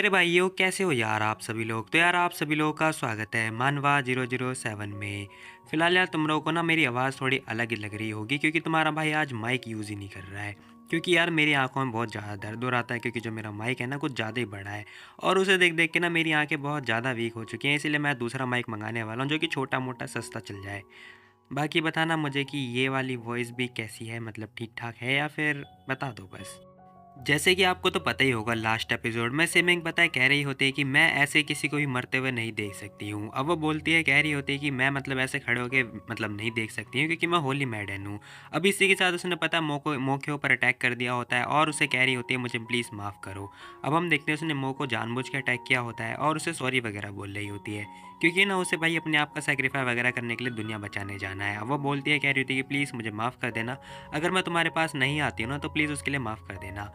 मेरे भाइयों कैसे हो यार आप सभी लोग। तो यार आप सभी लोगों का स्वागत है मानवा 007 में। फ़िलहाल यार तुम लोगों को ना मेरी आवाज़ थोड़ी अलग ही लग रही होगी क्योंकि तुम्हारा भाई आज माइक यूज़ ही नहीं कर रहा है। क्योंकि यार मेरी आंखों में बहुत ज़्यादा दर्द हो रहा था क्योंकि जो मेरा माइक है ना कुछ ज़्यादा ही बड़ा है। और उसे देख देख के ना मेरी आंखें बहुत ज़्यादा वीक हो चुकी हैं, इसीलिए मैं दूसरा माइक मंगाने वाला हूँ जो कि छोटा मोटा सस्ता चल जाए। बाकी बताना मुझे कि ये वाली वॉइस भी कैसी है, मतलब ठीक ठाक है या फिर बता दो बस। जैसे कि आपको तो पता ही होगा, लास्ट एपिसोड में सिमिंग पता है कह रही होती है कि मैं ऐसे किसी को भी मरते हुए नहीं देख सकती हूँ। अब वो बोलती है, कह रही होती है कि मैं मतलब ऐसे खड़े होके मतलब नहीं देख सकती हूँ क्योंकि मैं होली मैडन हूँ। अब इसी के साथ उसने पता है मो के ऊपर अटैक कर दिया होता है और उसे कह रही होती है मुझे प्लीज़ माफ़ करो। अब हम देखते हैं उसने मो को जानबूझ के अटैक किया होता है और उसे सॉरी वगैरह बोल रही होती है क्योंकि ना उसे भाई अपने आप का सेक्रीफाई वगैरह करने के लिए दुनिया बचाने जाना है। अब वो बोलती है, कह रही होती है कि प्लीज़ मुझे माफ़ कर देना, अगर मैं तुम्हारे पास नहीं आती हूँ ना तो प्लीज़ उसके लिए माफ़ कर देना।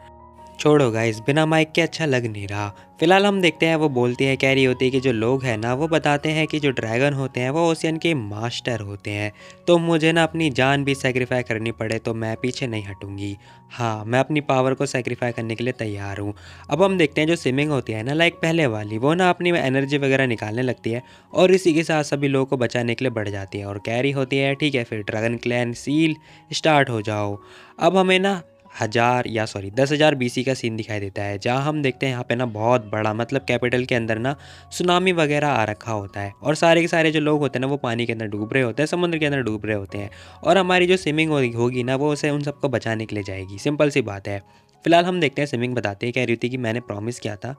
छोड़ो गाइस, बिना माइक के अच्छा लग नहीं रहा। फिलहाल हम देखते हैं वो बोलती है, कह रही होती है कि जो लोग हैं ना वो बताते हैं कि जो ड्रैगन होते हैं वो ओशियन के मास्टर होते हैं। तो मुझे ना अपनी जान भी सेक्रीफाई करनी पड़े तो मैं पीछे नहीं हटूंगी। हाँ, मैं अपनी पावर को सेक्रीफाई करने के लिए तैयार हूँ। अब हम देखते हैं जो स्विमिंग होती है ना, लाइक पहले वाली, वो ना अपनी एनर्जी वगैरह निकालने लगती है और इसी के साथ सभी लोगों को बचाने के लिए बढ़ जाती है और कह रही होती है ठीक है फिर ड्रैगन क्लैन सील स्टार्ट हो जाओ। अब हमें ना 10,000 बीसी का सीन दिखाई देता है जहाँ हम देखते हैं यहाँ पे ना बहुत बड़ा मतलब कैपिटल के अंदर ना सुनामी वगैरह आ रखा होता है और सारे के सारे जो लोग होते हैं ना वो पानी के अंदर डूब रहे होते हैं, समुद्र के अंदर डूब रहे होते हैं। और हमारी जो स्विमिंग होगी ना वो उसे उन सबको बचाने के लिए जाएगी। सिंपल सी बात है। फिलहाल हम देखते हैं स्विमिंग बताते हैं, कह रही थी कि मैंने प्रॉमिस किया था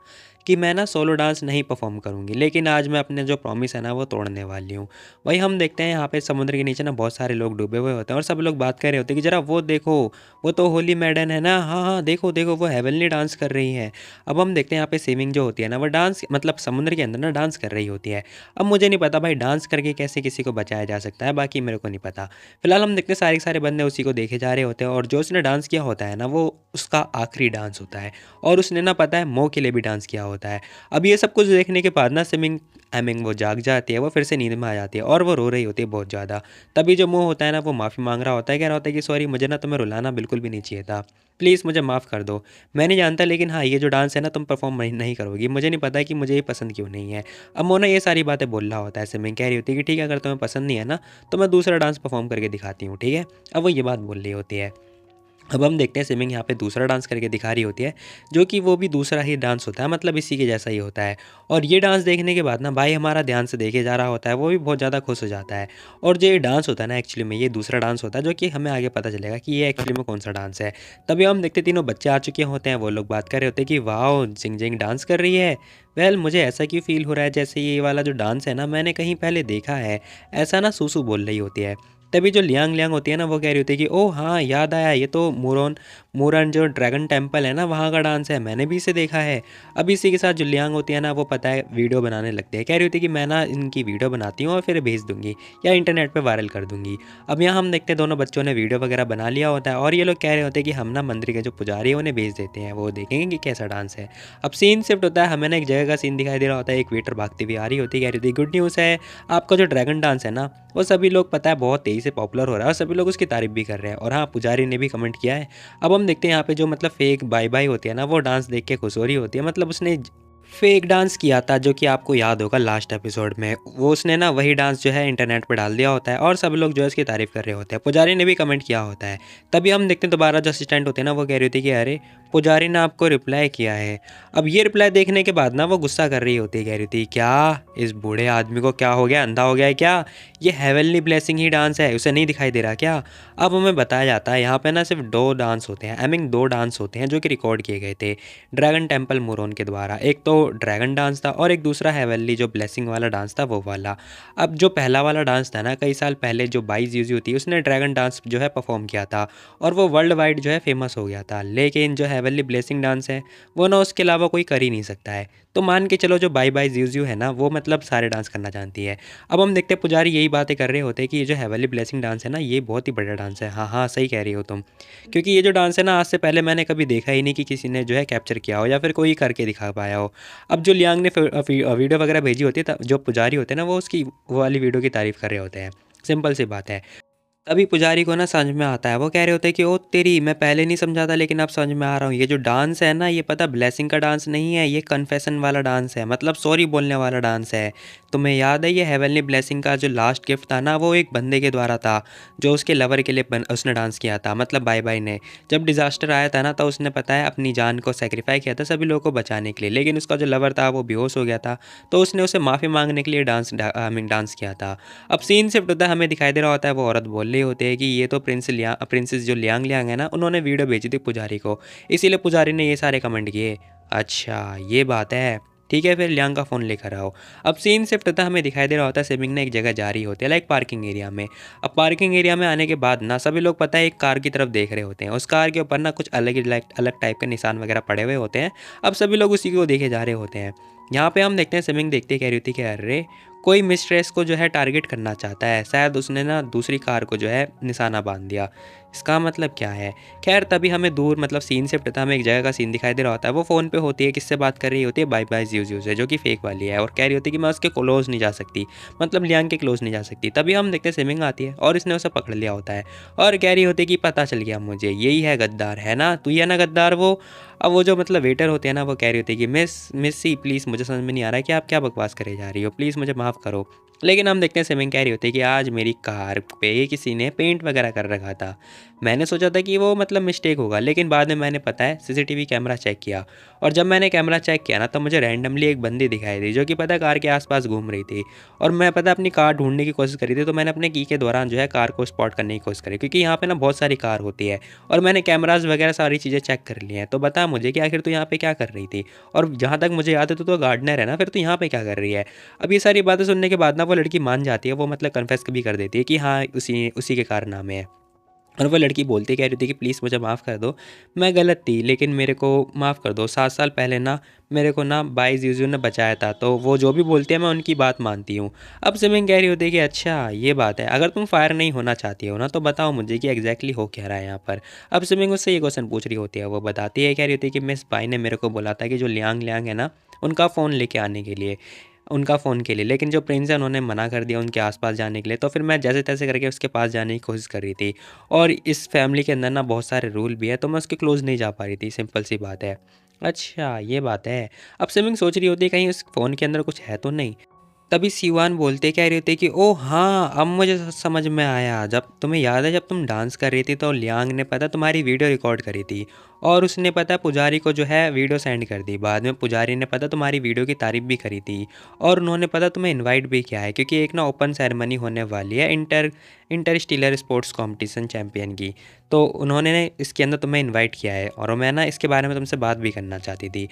कि मैं ना सोलो डांस नहीं परफॉर्म करूँगी, लेकिन आज मैं अपने जो प्रॉमिस है ना वो तोड़ने वाली हूँ। वही हम देखते हैं यहाँ पे समुद्र के नीचे ना बहुत सारे लोग डूबे हुए होते हैं और सब लोग बात कर रहे होते हैं कि जरा वो देखो, वो तो होली मैडन है ना, हाँ हाँ देखो देखो वो हेवनली डांस कर रही है। अब हम देखते हैं यहाँ पे स्विमिंग जो होती है ना वो डांस मतलब समुद्र के अंदर ना डांस कर रही होती है। अब मुझे नहीं पता भाई डांस करके कैसे किसी को बचाया जा सकता है, बाकी मेरे को नहीं पता। फिलहाल हम देखते हैं सारे के सारे बंदे उसी को देखे जा रहे होते हैं और जो उसने डांस किया होता है ना वो उसका आखिरी डांस होता है और उसने ना पता है मो के लिए भी डांस किया होता है। अब ये सब कुछ देखने के बाद ना स्विमिंग एमिंग वो जाग जाती है, वो फिर से नींद में आ जाती है और वो रो रही होती है बहुत ज़्यादा। तभी जो मुँह होता है ना वो माफ़ी मांग रहा होता है, कह रहा होता है कि सॉरी मुझे ना तुम्हें रुलाना बिल्कुल भी नहीं चाहिए था, प्लीज़ मुझे माफ़ कर दो। मैं नहीं जानता लेकिन हाँ ये जो डांस है ना तुम परफॉर्म नहीं नहीं करोगी, मुझे नहीं पता कि मुझे ये पसंद क्यों नहीं है। अब मोना ये सारी बातें बोल रहा होता है, ऐसे में कह रही होती है कि ठीक है अगर तुम्हें पसंद नहीं है ना तो मैं दूसरा डांस परफॉर्म करके दिखाती हूँ, ठीक है। अब वो ये बात बोल रही होती है। अब हम देखते हैं स्विमिंग यहाँ पे दूसरा डांस करके दिखा रही होती है जो कि वो भी दूसरा ही डांस होता है, मतलब इसी के जैसा ही होता है। और ये डांस देखने के बाद ना भाई हमारा ध्यान से देखे जा रहा होता है, वो भी बहुत ज़्यादा खुश हो जाता है। और जो ये डांस होता है ना एक्चुअली में ये दूसरा डांस होता है जो कि हमें आगे पता चलेगा कि ये एक्चुअली में कौन सा डांस है। तभी हम देखते तीनों बच्चे आ चुके होते हैं, वो लोग बात कर रहे होते हैं कि वाह जिंग जिंग डांस कर रही है। वेल मुझे ऐसा क्यों फील हो रहा है जैसे ये वाला जो डांस है ना मैंने कहीं पहले देखा है, ऐसा ना सूसू बोल रही होती है। तभी जो लियांग लियांग होती है ना वो कह रही होती है कि ओह हाँ याद आया, ये तो मुरोन मूरन जो ड्रैगन टेम्पल है ना वहाँ का डांस है, मैंने भी इसे देखा है। अब इसी के साथ जो लियांग होती है ना वो पता है वीडियो बनाने लगती है, कह रही होती है कि मैं ना इनकी वीडियो बनाती हूँ और फिर भेज दूंगी या इंटरनेट पे वायरल कर दूंगी। अब यहाँ हम देखते हैं दोनों बच्चों ने वीडियो वगैरह बना लिया होता है और ये लोग कह रहे होते हैं कि हम ना मंदिर के जो पुजारी है उन्हें भेज देते हैं, वो देखेंगे कि कैसा डांस है। अब सीन शिफ्ट होता है, हमें ना एक जगह का सीन दिखाई दे रहा होता है, एक वेटर भागती हुई आ रही होती है, कह रही थी गुड न्यूज़ है, आपका जो ड्रैगन डांस है ना वो सभी लोग पता है बहुत तेज़ी से पॉपुलर हो रहा है और सभी लोग उसकी तारीफ भी कर रहे हैं और हाँ पुजारी ने भी कमेंट किया है। अब हम देखते हैं यहाँ पे जो मतलब फेक बाई बाई होती है ना वो डांस देख के खुश हो रही होती है, मतलब उसने फेक डांस किया था जो कि आपको याद होगा लास्ट एपिसोड में, वो उसने ना वही डांस जो है इंटरनेट पर डाल दिया होता है और सब लोग जो है उसकी तारीफ कर रहे होते हैं, पुजारी ने भी कमेंट किया होता है। तभी हम देखते हैं दोबारा जो असिस्टेंट होते हैं ना वो कह रही होती है कि अरे पुजारी ने आपको रिप्लाई किया है। अब ये रिप्लाई देखने के बाद ना वो गुस्सा कर रही होती है, कह रही थी क्या इस बूढ़े आदमी को क्या हो गया, अंधा हो गया है क्या, ये हेवनली ब्लेसिंग ही डांस है, उसे नहीं दिखाई दे रहा क्या। अब हमें बताया जाता है यहाँ पे ना सिर्फ दो डांस होते हैं, आई मीन दो डांस होते हैं जो कि रिकॉर्ड किए गए थे ड्रैगन टेम्पल मोरोन के द्वारा। एक तो ड्रैगन डांस था और एक दूसरा हेवनली जो ब्लेसिंग वाला डांस था वो वाला। अब जो पहला वाला डांस था ना कई साल पहले जो बाईस यूजी थी उसने ड्रैगन डांस जो है परफॉर्म किया था और वो वर्ल्ड वाइड जो है फेमस हो गया था, लेकिन जो हेवनली ब्लेसिंग डांस है वो ना उसके अलावा कोई कर ही नहीं सकता है। तो मान के चलो जो बाई बाई जीजू है ना वो मतलब सारे डांस करना जानती है। अब हम देखते हैं पुजारी यही बातें कर रहे होते हैं कि ये जो हेवनली ब्लेसिंग डांस है ना ये बहुत ही बड़ा डांस है। हाँ हाँ सही कह रही हो तुम, क्योंकि ये जो डांस है ना आज से पहले मैंने कभी देखा ही नहीं कि किसी ने जो है कैप्चर किया हो या फिर कोई करके दिखा पाया हो। अब जो लियांग ने वीडियो वगैरह भेजी होती है जो पुजारी होते हैं ना वो उसकी वो वाली वीडियो की तारीफ कर रहे होते हैं, सिंपल सी बात है। तभी पुजारी को ना समझ में आता है, वो कह रहे होते हैं कि ओ तेरी, मैं पहले नहीं समझा था लेकिन अब समझ में आ रहा हूँ, ये जो डांस है ना ये पता ब्लेसिंग का डांस नहीं है, ये कन्फेशन वाला डांस है, मतलब सॉरी बोलने वाला डांस है। तुम्हें याद है ये हेवनली ब्लेसिंग का जो लास्ट गिफ्ट था ना वो एक बंदे के द्वारा था, जो उसके लवर के लिए उसने डांस किया था, मतलब बाय बाय ने। जब डिजास्टर आया था ना तो उसने पता है अपनी जान को सेक्रीफाई किया था सभी लोगों को बचाने के लिए, लेकिन उसका जो लवर था वो बेहोश हो गया था, तो उसने उसे माफ़ी मांगने के लिए डांस किया था। अब सीन शिफ्ट होता है, हमें दिखाई दे रहा होता है वो औरत बोल रही होती है कि ये तो प्रिंसेस जो लियांग लियांग है ना, उन्होंने वीडियो भेजी थी पुजारी को, इसीलिए पुजारी ने ये सारे कमेंट किए। अच्छा ये बात है, ठीक है फिर लियांग का फ़ोन लेकर आओ। अब सीन शिफ्ट होता है, हमें दिखाई दे रहा होता है सिमिंग ने एक जगह जा रही होती है, लाइक पार्किंग एरिया में। अब पार्किंग एरिया में आने के बाद ना सभी लोग पता है एक कार की तरफ देख रहे होते हैं, उस कार के ऊपर ना कुछ अलग टाइप के निशान वगैरह पड़े हुए होते हैं। अब सभी लोग उसी को देखे जा रहे होते हैं। यहाँ पे हम देखते हैं सिमिंग देखते कह रही थी कि अरे कोई मिस्ट्रेस को जो है टारगेट करना चाहता है, शायद उसने ना दूसरी कार को जो है निशाना बांध दिया, इसका मतलब क्या है। खैर तभी हमें दूर मतलब सीन से पता हमें एक जगह का सीन दिखाई दे रहा होता है, वो फ़ोन पे होती है, किससे बात कर रही होती है, बाय बाय जीव से, जो कि फेक वाली है, और कह रही होती है कि मैं उसके क्लोज नहीं जा सकती, मतलब लियांग के क्लोज नहीं जा सकती। तभी हम देखते हैं स्विमिंग आती है और इसने उसे पकड़ लिया होता है और कह रही होती है कि पता चल गया मुझे, यही है गद्दार, है ना तू, ही है ना गद्दार वो। अब वो जो मतलब वेटर होते हैं ना वो कह रही होती है कि मिस सी प्लीज़, मुझे समझ में नहीं आ रहा है कि आप क्या बकवास करे जा रही हो, प्लीज़ मुझे माफ़ करो। लेकिन हम देखते हैं स्विमिंग कह रही होती है कि आज मेरी कार पे किसी ने पेंट वगैरह कर रखा था, मैंने सोचा था कि वो मतलब मिस्टेक होगा, लेकिन बाद में मैंने पता है सीसीटीवी कैमरा चेक किया, और जब मैंने कैमरा चेक किया ना तो मुझे रैंडमली एक बंदी दिखाई दी जो कि पता कार के आसपास घूम रही थी, और मैं पता अपनी कार ढूंढने की कोशिश करी थी, तो मैंने अपने की के दौरान जो है कार को स्पॉट करने की कोशिश करी, क्योंकि यहाँ पे ना बहुत सारी कार होती है और मैंने कैमराज वगैरह सारी चीज़ें चेक कर ली हैं। तो बता मुझे कि आखिर तू यहाँ पे क्या कर रही थी, और जहाँ तक मुझे याद है तो गार्डनर है ना, फिर तू यहाँ पे क्या कर रही है। अब ये सारी बातें सुनने के बाद ना वो लड़की मान जाती है, वो मतलब कन्फेस भी कर देती है कि हाँ उसी उसी के कारनामे है। और वो लड़की बोलती कह रही थी कि प्लीज़ मुझे माफ़ कर दो, मैं गलत थी लेकिन मेरे को माफ़ कर दो, 7 साल पहले ना मेरे को ना बाई जीजू ने बचाया था, तो वो जो भी बोलते हैं मैं उनकी बात मानती हूँ। अब सिमिंग कह रही होती है कि अच्छा ये बात है, अगर तुम फायर नहीं होना चाहती हो ना तो बताओ मुझे कि एग्जैक्टली हो क्या रहा है यहाँ पर। अब सिमिंग उससे ये क्वेश्चन पूछ रही होती है, वो बताती है, कह रही होती है कि मिस बाई ने मेरे को बोला था कि जो लियांग लियांग है ना उनका फ़ोन लेके आने के लिए, उनका फ़ोन के लिए, लेकिन जो प्रिंस है उन्होंने मना कर दिया उनके आसपास जाने के लिए, तो फिर मैं जैसे तैसे करके उसके पास जाने की कोशिश कर रही थी, और इस फैमिली के अंदर ना बहुत सारे रूल भी है, तो मैं उसके क्लोज़ नहीं जा पा रही थी, सिंपल सी बात है। अच्छा ये बात है। अब स्विमिंग सोच रही होती है कहीं उस फ़ोन के अंदर कुछ है तो नहीं। तभी सिवान बोलते कह रहे होते कि ओह हाँ अब मुझे समझ में आया, जब तुम्हें याद है जब तुम डांस कर रही थी तो लियांग ने पता तुम्हारी वीडियो रिकॉर्ड करी थी, और उसने पता पुजारी को जो है वीडियो सेंड कर दी, बाद में पुजारी ने पता तुम्हारी वीडियो की तारीफ भी करी थी, और उन्होंने पता तुम्हें इनवाइट भी किया है, क्योंकि एक ना ओपन सेरेमनी होने वाली है इंटर स्पोर्ट्स कंपटीशन चैंपियन की, तो उन्होंने इसके अंदर तुम्हें इनवाइट किया है, और मैं ना इसके बारे में तुमसे बात भी करना चाहती थी।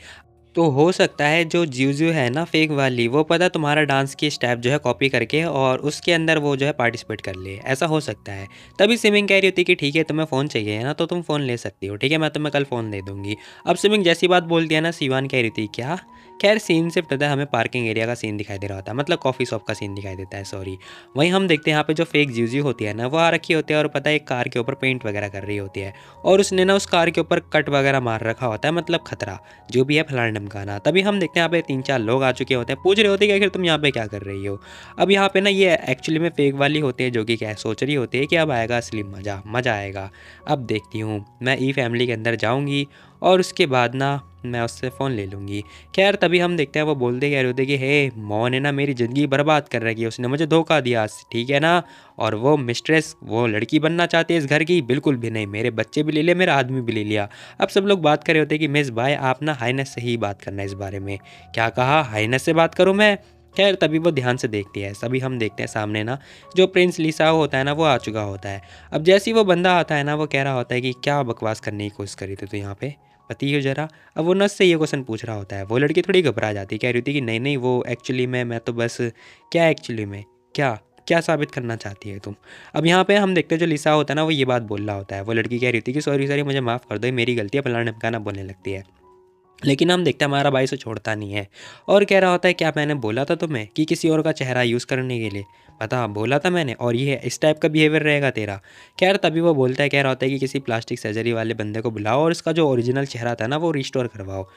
तो हो सकता है जो जियो है ना फेक वाली, वो पता तुम्हारा डांस की स्टेप जो है कॉपी करके और उसके अंदर वो जो है पार्टिसिपेट कर ले, ऐसा हो सकता है। तभी सिमिंग कह रही होती कि ठीक है तुम्हें फ़ोन चाहिए है ना तो तुम फ़ोन ले सकती हो, ठीक है मैं तुम्हें कल फ़ोन दे दूंगी। अब सिमिंग जैसी बात बोल दिया ना, सिवान कह रही थी क्या। खैर सीन से पता है हमें पार्किंग एरिया का सीन दिखाई दे रहा होता है, मतलब कॉफ़ी शॉप का सीन दिखाई देता है, सॉरी। वहीं हम देखते हैं यहाँ पे जो फेक जियो होती है ना वो आ रखी होती है, और पता है एक कार के ऊपर पेंट वगैरह कर रही होती है, और उसने ना उस कार के ऊपर कट वगैरह मार रखा होता है, मतलब खतरा जो भी है फलाना ढमकाना। तभी हम देखते हैं यहाँ पे 3-4 लोग आ चुके होते हैं, पूछ रहे होते हैं कि आखिर तुम यहाँ पे क्या कर रही हो। अब यहाँ पे ना ये एक्चुअली में फेक वाली होती है, जो कि क्या सोच रही होती है कि अब आएगा असली मज़ा, मज़ा आएगा। अब देखती हूँ मैं ई फैमिली के अंदर जाऊँगी और उसके बाद ना मैं उससे फ़ोन ले लूँगी। खैर तभी हम देखते हैं वो बोलते कह रहे होते कि हे मौ ने ना मेरी ज़िंदगी बर्बाद कर रखी है, उसने मुझे धोखा दिया, ठीक है ना। और वो मिस्ट्रेस वो लड़की बनना चाहती है इस घर की, बिल्कुल भी नहीं, मेरे बच्चे भी ले लिया, मेरा आदमी भी ले लिया। अब सब लोग बात कर रहे होते हैं कि मिस भाई आप ना हाइनेस से ही बात करना है इस बारे में। क्या कहा, हाइनेस से बात करूँ मैं। खैर तभी वो ध्यान से देखती है, सभी हम देखते हैं सामने ना जो प्रिंस लिसाओ होता है ना वो आ चुका होता है। अब जैसे ही वो बंदा आता है ना वो कह रहा होता है कि क्या बकवास करने की कोशिश करी थी तो यहाँ पे पति हो जरा। अब वो नस से ये क्वेश्चन पूछ रहा होता है, वो लड़की थोड़ी घबरा जाती है, कह रही थी कि नहीं नहीं वो एक्चुअली में मैं तो बस, क्या एक्चुअली में क्या क्या साबित करना चाहती है तुम। अब यहाँ पे हम देखते हैं जो लिसा होता है ना वो ये बात बोल रहा होता है, वो लड़की कह रही थी कि सॉरी सॉरी मुझे माफ़ कर दो, ये मेरी गलती है, फलाना ढमकाना बोलने लगती है। लेकिन हम देखते हैं हमारा भाई उसे छोड़ता नहीं है और कह रहा होता है, क्या मैंने बोला था तुम्हें कि किसी और का चेहरा यूज़ करने के लिए? बता, बोला था मैंने, और ये इस टाइप का बिहेवियर रहेगा तेरा। खैर तभी वो बोलता है, कह रहा होता है कि किसी प्लास्टिक सर्जरी वाले बंदे को बुलाओ और इसका जो ओरिजिनल चेहरा था ना वो रिस्टोर करवाओ।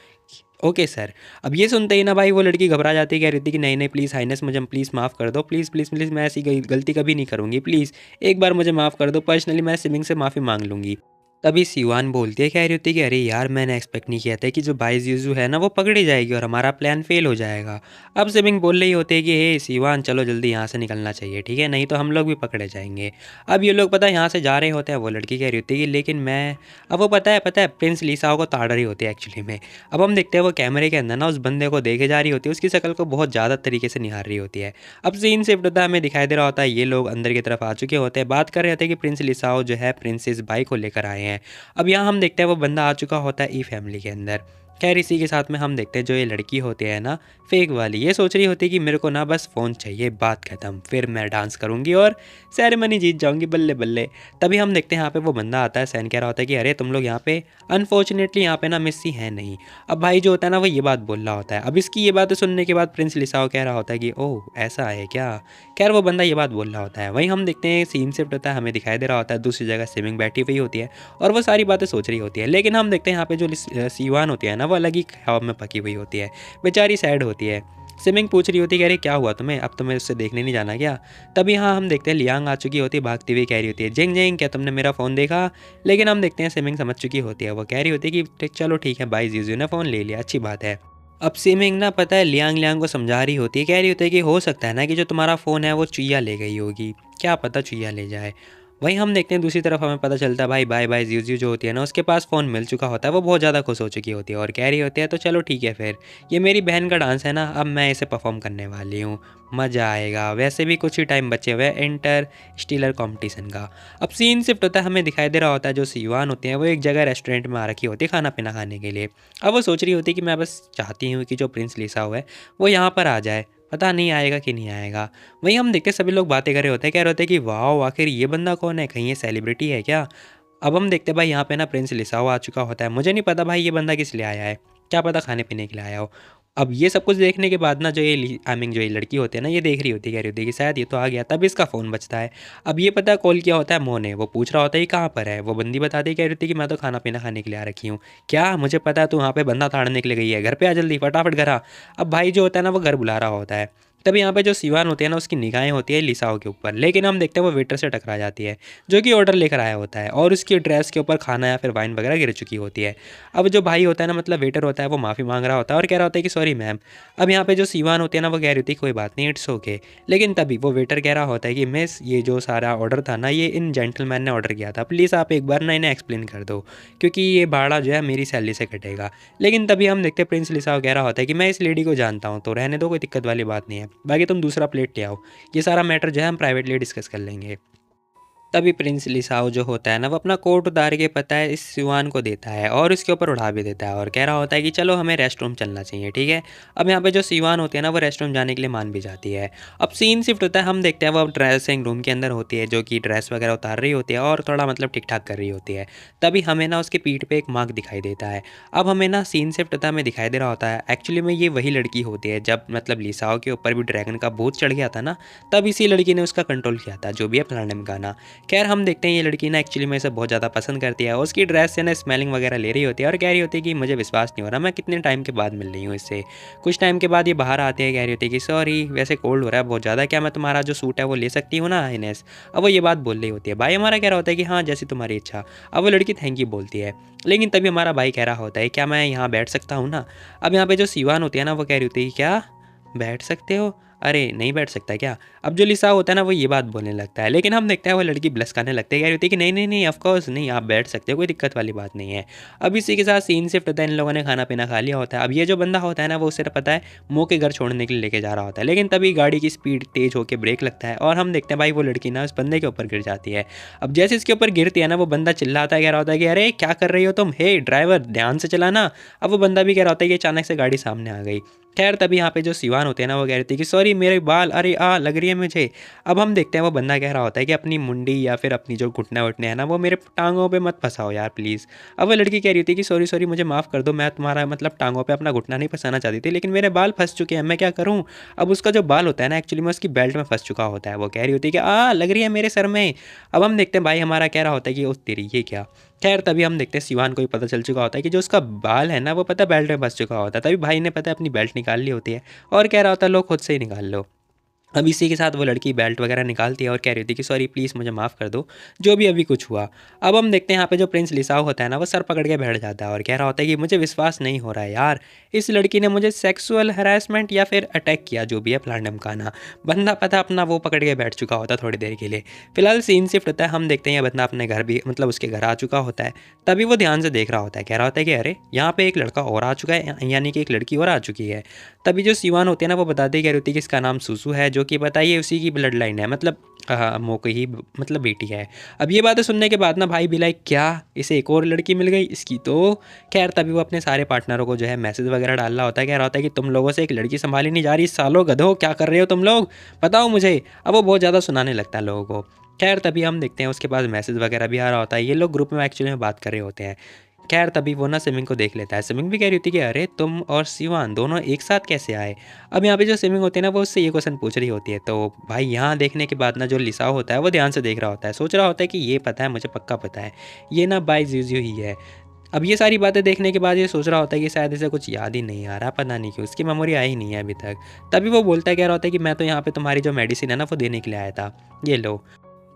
Okay sir. अब ये सुनते ही ना भाई वो लड़की घबरा जाती है, कह रही थी कि नहीं नहीं प्लीज़ हाइनेस, मुझे प्लीज़ माफ़ कर दो, प्लीज़ प्लीज़ प्लीज़, मैं ऐसी गलती कभी नहीं करूँगी, प्लीज़ एक बार मुझे माफ़ कर दो, पर्सनली मैं सिमिंग से माफ़ी मांग लूँगी। तभी सिवान बोलती है, कह रही होती है कि अरे यार, मैंने एक्सपेक्ट नहीं किया था कि जो बाईस यूजू है ना वो पकड़ी जाएगी और हमारा प्लान फेल हो जाएगा। अब सिमिंग बोल रही होती है कि हे सिवान, चलो जल्दी यहाँ से निकलना चाहिए, ठीक है, नहीं तो हम लोग भी पकड़े जाएंगे। अब ये लोग पता है यहाँ से जा रहे होते हैं, वो लड़की कह रही होती है कि लेकिन मैं, अब वो पता है प्रिंस लीसाओ को ताड़ रही होती है एक्चुअली में। अब हम देखते हैं वो कैमरे के अंदर ना उस बंदे को देखे जा रही होती है, उसकी शक्ल को बहुत ज़्यादा तरीके से निहार रही होती है। अब सीन शिफ्ट होता है, हमें दिखाई दे रहा होता है ये लोग अंदर की तरफ आ चुके होते हैं, बात कर रहे होते हैं कि प्रिंस लिसाओ जो है प्रिंसेस बाई को लेकर आए हैं। अब यहाँ हम देखते हैं वो बंदा आ चुका होता है ई फैमिली के अंदर। खैर इसी के साथ में हम देखते हैं जो ये लड़की होती है ना फेक वाली, ये सोच रही होती है कि मेरे को ना बस फ़ोन चाहिए, बात खत्म, फिर मैं डांस करूँगी और सेरेमनी जीत जाऊँगी, बल्ले बल्ले। तभी हम देखते हैं यहाँ पे वो बंदा आता है, सैन कह रहा होता है कि अरे तुम लोग यहाँ पे अनफॉर्चुनेटली यहाँ पे ना मिस्सी है नहीं। अब भाई जो होता है ना वो ये बात बोल रहा होता है। अब इसकी ये बातें सुनने के बाद प्रिंस लिसाओ कह रहा होता है कि ओह ऐसा है क्या। खैर वो बंदा ये बात बोल रहा होता है। वहीं हम देखते हैं सीन शिफ्ट होता है, हमें दिखाई दे रहा होता है दूसरी जगह स्विमिंग बैठी हुई होती है और वो सारी बातें सोच रही होती है। लेकिन हम देखते हैं यहाँ पे जो सीवान होती है ना वो अलग ही ख्वाब में पकी हुई होती है, बेचारी सैड होती है। स्विमिंग पूछ रही होती है कि अरे क्या हुआ तुम्हें, अब तुम्हें उससे देखने नहीं जाना क्या? तभी हाँ हम देखते हैं लियांग आ चुकी होती है भागती हुई, कह रही होती है जिंग जिंग, क्या तुमने मेरा फ़ोन देखा? लेकिन हम देखते हैं स्विमिंग समझ चुकी होती है, वो कह रही होती है कि चलो ठीक है भाई, जीजू ने फ़ोन ले लिया, अच्छी बात है। अब स्विमिंग ना पता है लियांग लियांग को समझा रही होती है, कह रही होती है कि हो सकता है ना कि जो तुम्हारा फ़ोन है वो चुईया ले गई होगी, क्या पता चुईया ले जाए। वहीं हम देखते हैं दूसरी तरफ हमें पता चलता है भाई बाय बाय ज़्यूज़्यू जो होती है ना उसके पास फ़ोन मिल चुका होता है, वो बहुत ज़्यादा खुश हो चुकी होती है और कह रही होती है तो चलो ठीक है फिर, ये मेरी बहन का डांस है ना, अब मैं इसे परफॉर्म करने वाली हूँ, मज़ा आएगा, वैसे भी कुछ ही टाइम बचे हुए इंटर स्टीलर कॉम्पिटिशन का। अब सीन शिफ्ट होता है, हमें दिखाई दे रहा होता है जो सीवान होती हैं वो एक जगह रेस्टोरेंट में आ रखी होती है खाना पीना खाने के लिए। अब वो सोच रही होती है कि मैं बस चाहती हूँ कि जो प्रिंस लिसा हुआ है वो यहाँ पर आ जाए, पता नहीं आएगा कि नहीं आएगा। वहीं हम देखते हैं सभी लोग बातें कर रहे होते हैं, कह रहे होते हैं कि वाह आखिर ये बंदा कौन है, कहीं ये सेलिब्रिटी है क्या? अब हम देखते हैं भाई यहाँ पे ना प्रिंस लिसाओ आ चुका होता है, मुझे नहीं पता भाई ये बंदा किस लिए आया है, क्या पता खाने पीने के लिए आया हो। अब ये सब कुछ देखने के बाद ना जो ये आई मीन जो ये लड़की होती है ना ये देख रही होती है, कह रही होती है कि शायद ये तो आ गया, तब इसका फ़ोन बजता है। अब ये पता है कॉल किया होता है मो ने, वो पूछ रहा होता है कि कहाँ पर है, वो बंदी बताती है, कह रही होती है कि मैं तो खाना पीना खाने के लिए आ रखी हूँ। क्या, मुझे पता है तू वहाँ पे बंदा ताड़ने के लिए गई है, घर पे आ जल्दी फटाफट घर आ। अब भाई जो होता है ना वो घर बुला रहा होता है। तभी यहाँ पे जो सिवान होती है ना उसकी निगाहें होती है लिसाओ के ऊपर, लेकिन हम देखते हैं वो वेटर से टकरा जाती है जो कि ऑर्डर लेकर आया होता है और उसकी ड्रेस के ऊपर खाना या फिर वाइन वगैरह गिर चुकी होती है। अब जो भाई होता है ना मतलब वेटर होता है वो माफ़ी मांग रहा होता है और कह रहा होता है कि सॉरी मैम। अब यहाँ पे जो सिवान होती है ना वो कह रही होती है कोई बात नहीं, इट्स ओके। लेकिन तभी वो वेटर कह रहा होता है कि मिस ये जो सारा ऑर्डर था ना ये इन जेंटलमैन ने ऑर्डर किया था, प्लीज़ आप एक बार ना इन्हें एक्सप्लेन कर दो क्योंकि ये भाड़ा जो है मेरी सैलरी से कटेगा। लेकिन तभी हम देखते हैं प्रिंस लिसाओ कह रहा होता है कि मैं इस लेडी को जानता हूँ तो रहने दो, कोई दिक्कत वाली बात नहीं है, बाकी तुम दूसरा प्लेट ले आओ, ये सारा मैटर जो है हम प्राइवेटली डिस्कस कर लेंगे। तभी प्रिंस लिसाओ जो होता है ना वो अपना कोट उतार के पता है इस सिवान को देता है और उसके ऊपर उड़ा भी देता है और कह रहा होता है कि चलो हमें रेस्ट रूम चलना चाहिए, ठीक है। अब यहाँ पे जो सिवान होती है ना वो रेस्ट रूम जाने के लिए मान भी जाती है। अब सीन शिफ्ट होता है, हम देखते हैं वो अब ड्रेसिंग रूम के अंदर होती है जो कि ड्रेस वगैरह उतार रही होती है और थोड़ा मतलब ठीक ठाक कर रही होती है। तभी हमें ना उसके पीठ पे एक मार्क दिखाई देता है। अब हमें ना सीन शिफ्ट होता है, हमें दिखाई दे रहा होता है एक्चुअली में ये वही लड़की होती है जब मतलब लिसाओ के ऊपर भी ड्रैगन का भूत चढ़ गया था ना, तब इसी लड़की ने उसका कंट्रोल किया था, जो भी है प्लानम गाना। खैर हम देखते हैं ये लड़की ना एक्चुअली में इसे बहुत ज़्यादा पसंद करती है, उसकी ड्रेस से ना स्मेलिंग वगैरह ले रही होती है और कह रही होती है कि मुझे विश्वास नहीं हो रहा मैं कितने टाइम के बाद मिल रही हूँ इससे। कुछ टाइम के बाद ये बाहर आती है, कह रही होती है कि सॉरी वैसे कोल्ड हो रहा है बहुत ज़्यादा, क्या मैं तुम्हारा जो सूट है वो ले सकती हूँ ना हाइनेस। अब वो ये बात बोल रही होती है, भाई हमारा कह रहा होता है कि हाँ जैसी तुम्हारी इच्छा। अब वो लड़की थैंक यू बोलती है, लेकिन तभी हमारा भाई कह रहा होता है क्या मैं यहाँ बैठ सकता हूँ ना। अब यहाँ पे जो सिवान होती है ना वो कह रही होती है कि क्या बैठ सकते हो, अरे नहीं बैठ सकता क्या? अब जो लिसा होता है ना वो ये बात बोलने लगता है, लेकिन हम देखते हैं वो लड़की ब्लश करने लगती है, कह रही होती है कि नहीं नहीं नहीं ऑफ कोर्स नहीं, आप बैठ सकते हो, कोई दिक्कत वाली बात नहीं है। अब इसी के साथ सीन शिफ्ट होता है, इन लोगों ने खाना पीना खा लिया होता है। अब ये जो बंदा होता है ना वो उसे पता है मुँह के घर छोड़ने के लिए लेके जा रहा होता है, लेकिन तभी गाड़ी की स्पीड तेज़ होकर ब्रेक लगता है और हम देखते हैं भाई वो लड़की ना उस बंदे के ऊपर गिर जाती है। अब जैसे इसके ऊपर गिरती है ना वो बंदा चिल्लाता है, कह रहा होता है कि अरे क्या कर रही हो तुम, हे ड्राइवर ध्यान से चलाना। अब वो बंदा भी कह रहा होता है कि अचानक से गाड़ी सामने आ गई। खैर तभी यहाँ पे जो सिवान होते हैं ना वो कह रही थी कि सॉरी मेरे बाल, अरे लग रही है मुझे। अब हम देखते हैं वो बंदा कह रहा होता है कि अपनी मुंडी या फिर अपनी जो घुटने वुटने है ना वो मेरे टांगों पे मत फंसाओ यार प्लीज़। अब वो लड़की कह रही थी कि सॉरी सॉरी मुझे माफ़ कर दो, मैं तुम्हारा मतलब टांगों पे अपना घुटना नहीं फंसाना चाहती थी, लेकिन मेरे बाल फंस चुके हैं, मैं क्या करूँ। अब उसका जो बाल होता है ना एक्चुअली में उसकी बेल्ट में फंस चुका होता है। वो कह रही होती है कि लग रही है मेरे सर में। अब हम देखते हैं भाई हमारा कह रहा होता है कि उस तेरी ये क्या। खैर तभी हम देखते हैं सिवान को भी पता चल चुका होता है कि जो उसका बाल है ना वो पता बेल्ट में फंस चुका होता है। तभी भाई ने पता है अपनी बेल्ट निकाल ली होती है और कह रहा होता है लो खुद से ही निकाल लो। अब इसी के साथ वो लड़की बेल्ट वगैरह निकालती है और कह रही थी कि सॉरी प्लीज़ मुझे माफ़ कर दो, जो भी अभी कुछ हुआ। अब हम देखते हैं यहाँ पे जो प्रिंस लिसाओ होता है ना वो सर पकड़ के बैठ जाता है और कह रहा होता है कि मुझे विश्वास नहीं हो रहा है यार, इस लड़की ने मुझे सेक्सुअल हरासमेंट या फिर अटैक किया, जो भी है प्लान धमकाना। बंदा पता अपना वो पकड़ के बैठ चुका होता है थोड़ी देर के लिए। फिलहाल सीन शिफ्ट होता है, हम देखते हैं ये बंदा अपने घर भी मतलब उसके घर आ चुका होता है। तभी वो ध्यान से देख रहा होता है, कह रहा होता है कि अरे यहाँ पे एक लड़का और आ चुका है, यानी कि एक लड़की और आ चुकी है। तभी जो सिवान होती है ना वो बताते ही कह रही होती है कि इसका नाम सुसु है, जो कि बताइए उसी की ब्लड लाइन है, मतलब मो की ही मतलब बेटी है। अब ये बातें सुनने के बाद ना भाई भी लाइक क्या, इसे एक और लड़की मिल गई इसकी तो। खैर तभी वो अपने सारे पार्टनरों को जो है मैसेज वगैरह डाल रहा होता है, कह रहा होता है कि तुम लोगों से एक लड़की संभाली नहीं जा रही, सालों गधो क्या कर रहे हो तुम लोग, बताओ मुझे। अब वो बहुत ज़्यादा सुनाने लगता है लोगों को। खैर तभी हम देखते हैं उसके पास मैसेज वगैरह भी आ रहा होता है, ये लोग ग्रुप में एक्चुअली में बात कर रहे होते हैं। खैर तभी वो ना स्विमिंग को देख लेता है, स्विमिंग भी कह रही होती है कि अरे तुम और सिवान दोनों एक साथ कैसे आए। अब यहाँ पे जो स्विमिंग होती है ना वो उससे ये क्वेश्चन पूछ रही होती है, तो भाई यहाँ देखने के बाद ना जो लिसाओ होता है वो ध्यान से देख रहा होता है, सोच रहा होता है कि ये पता है मुझे, पक्का पता है ये ना बाई जीजू ही है। अब ये सारी बातें देखने के बाद ये सोच रहा होता है कि शायद इसे कुछ याद ही नहीं आ रहा, पता नहीं क्यों उसकी मेमोरी आई ही नहीं है अभी तक। तभी वो बोलता है, कह रहा होता है कि मैं तो यहाँ पे तुम्हारी जो मेडिसिन है ना वो देने के लिए आया था, ये लो।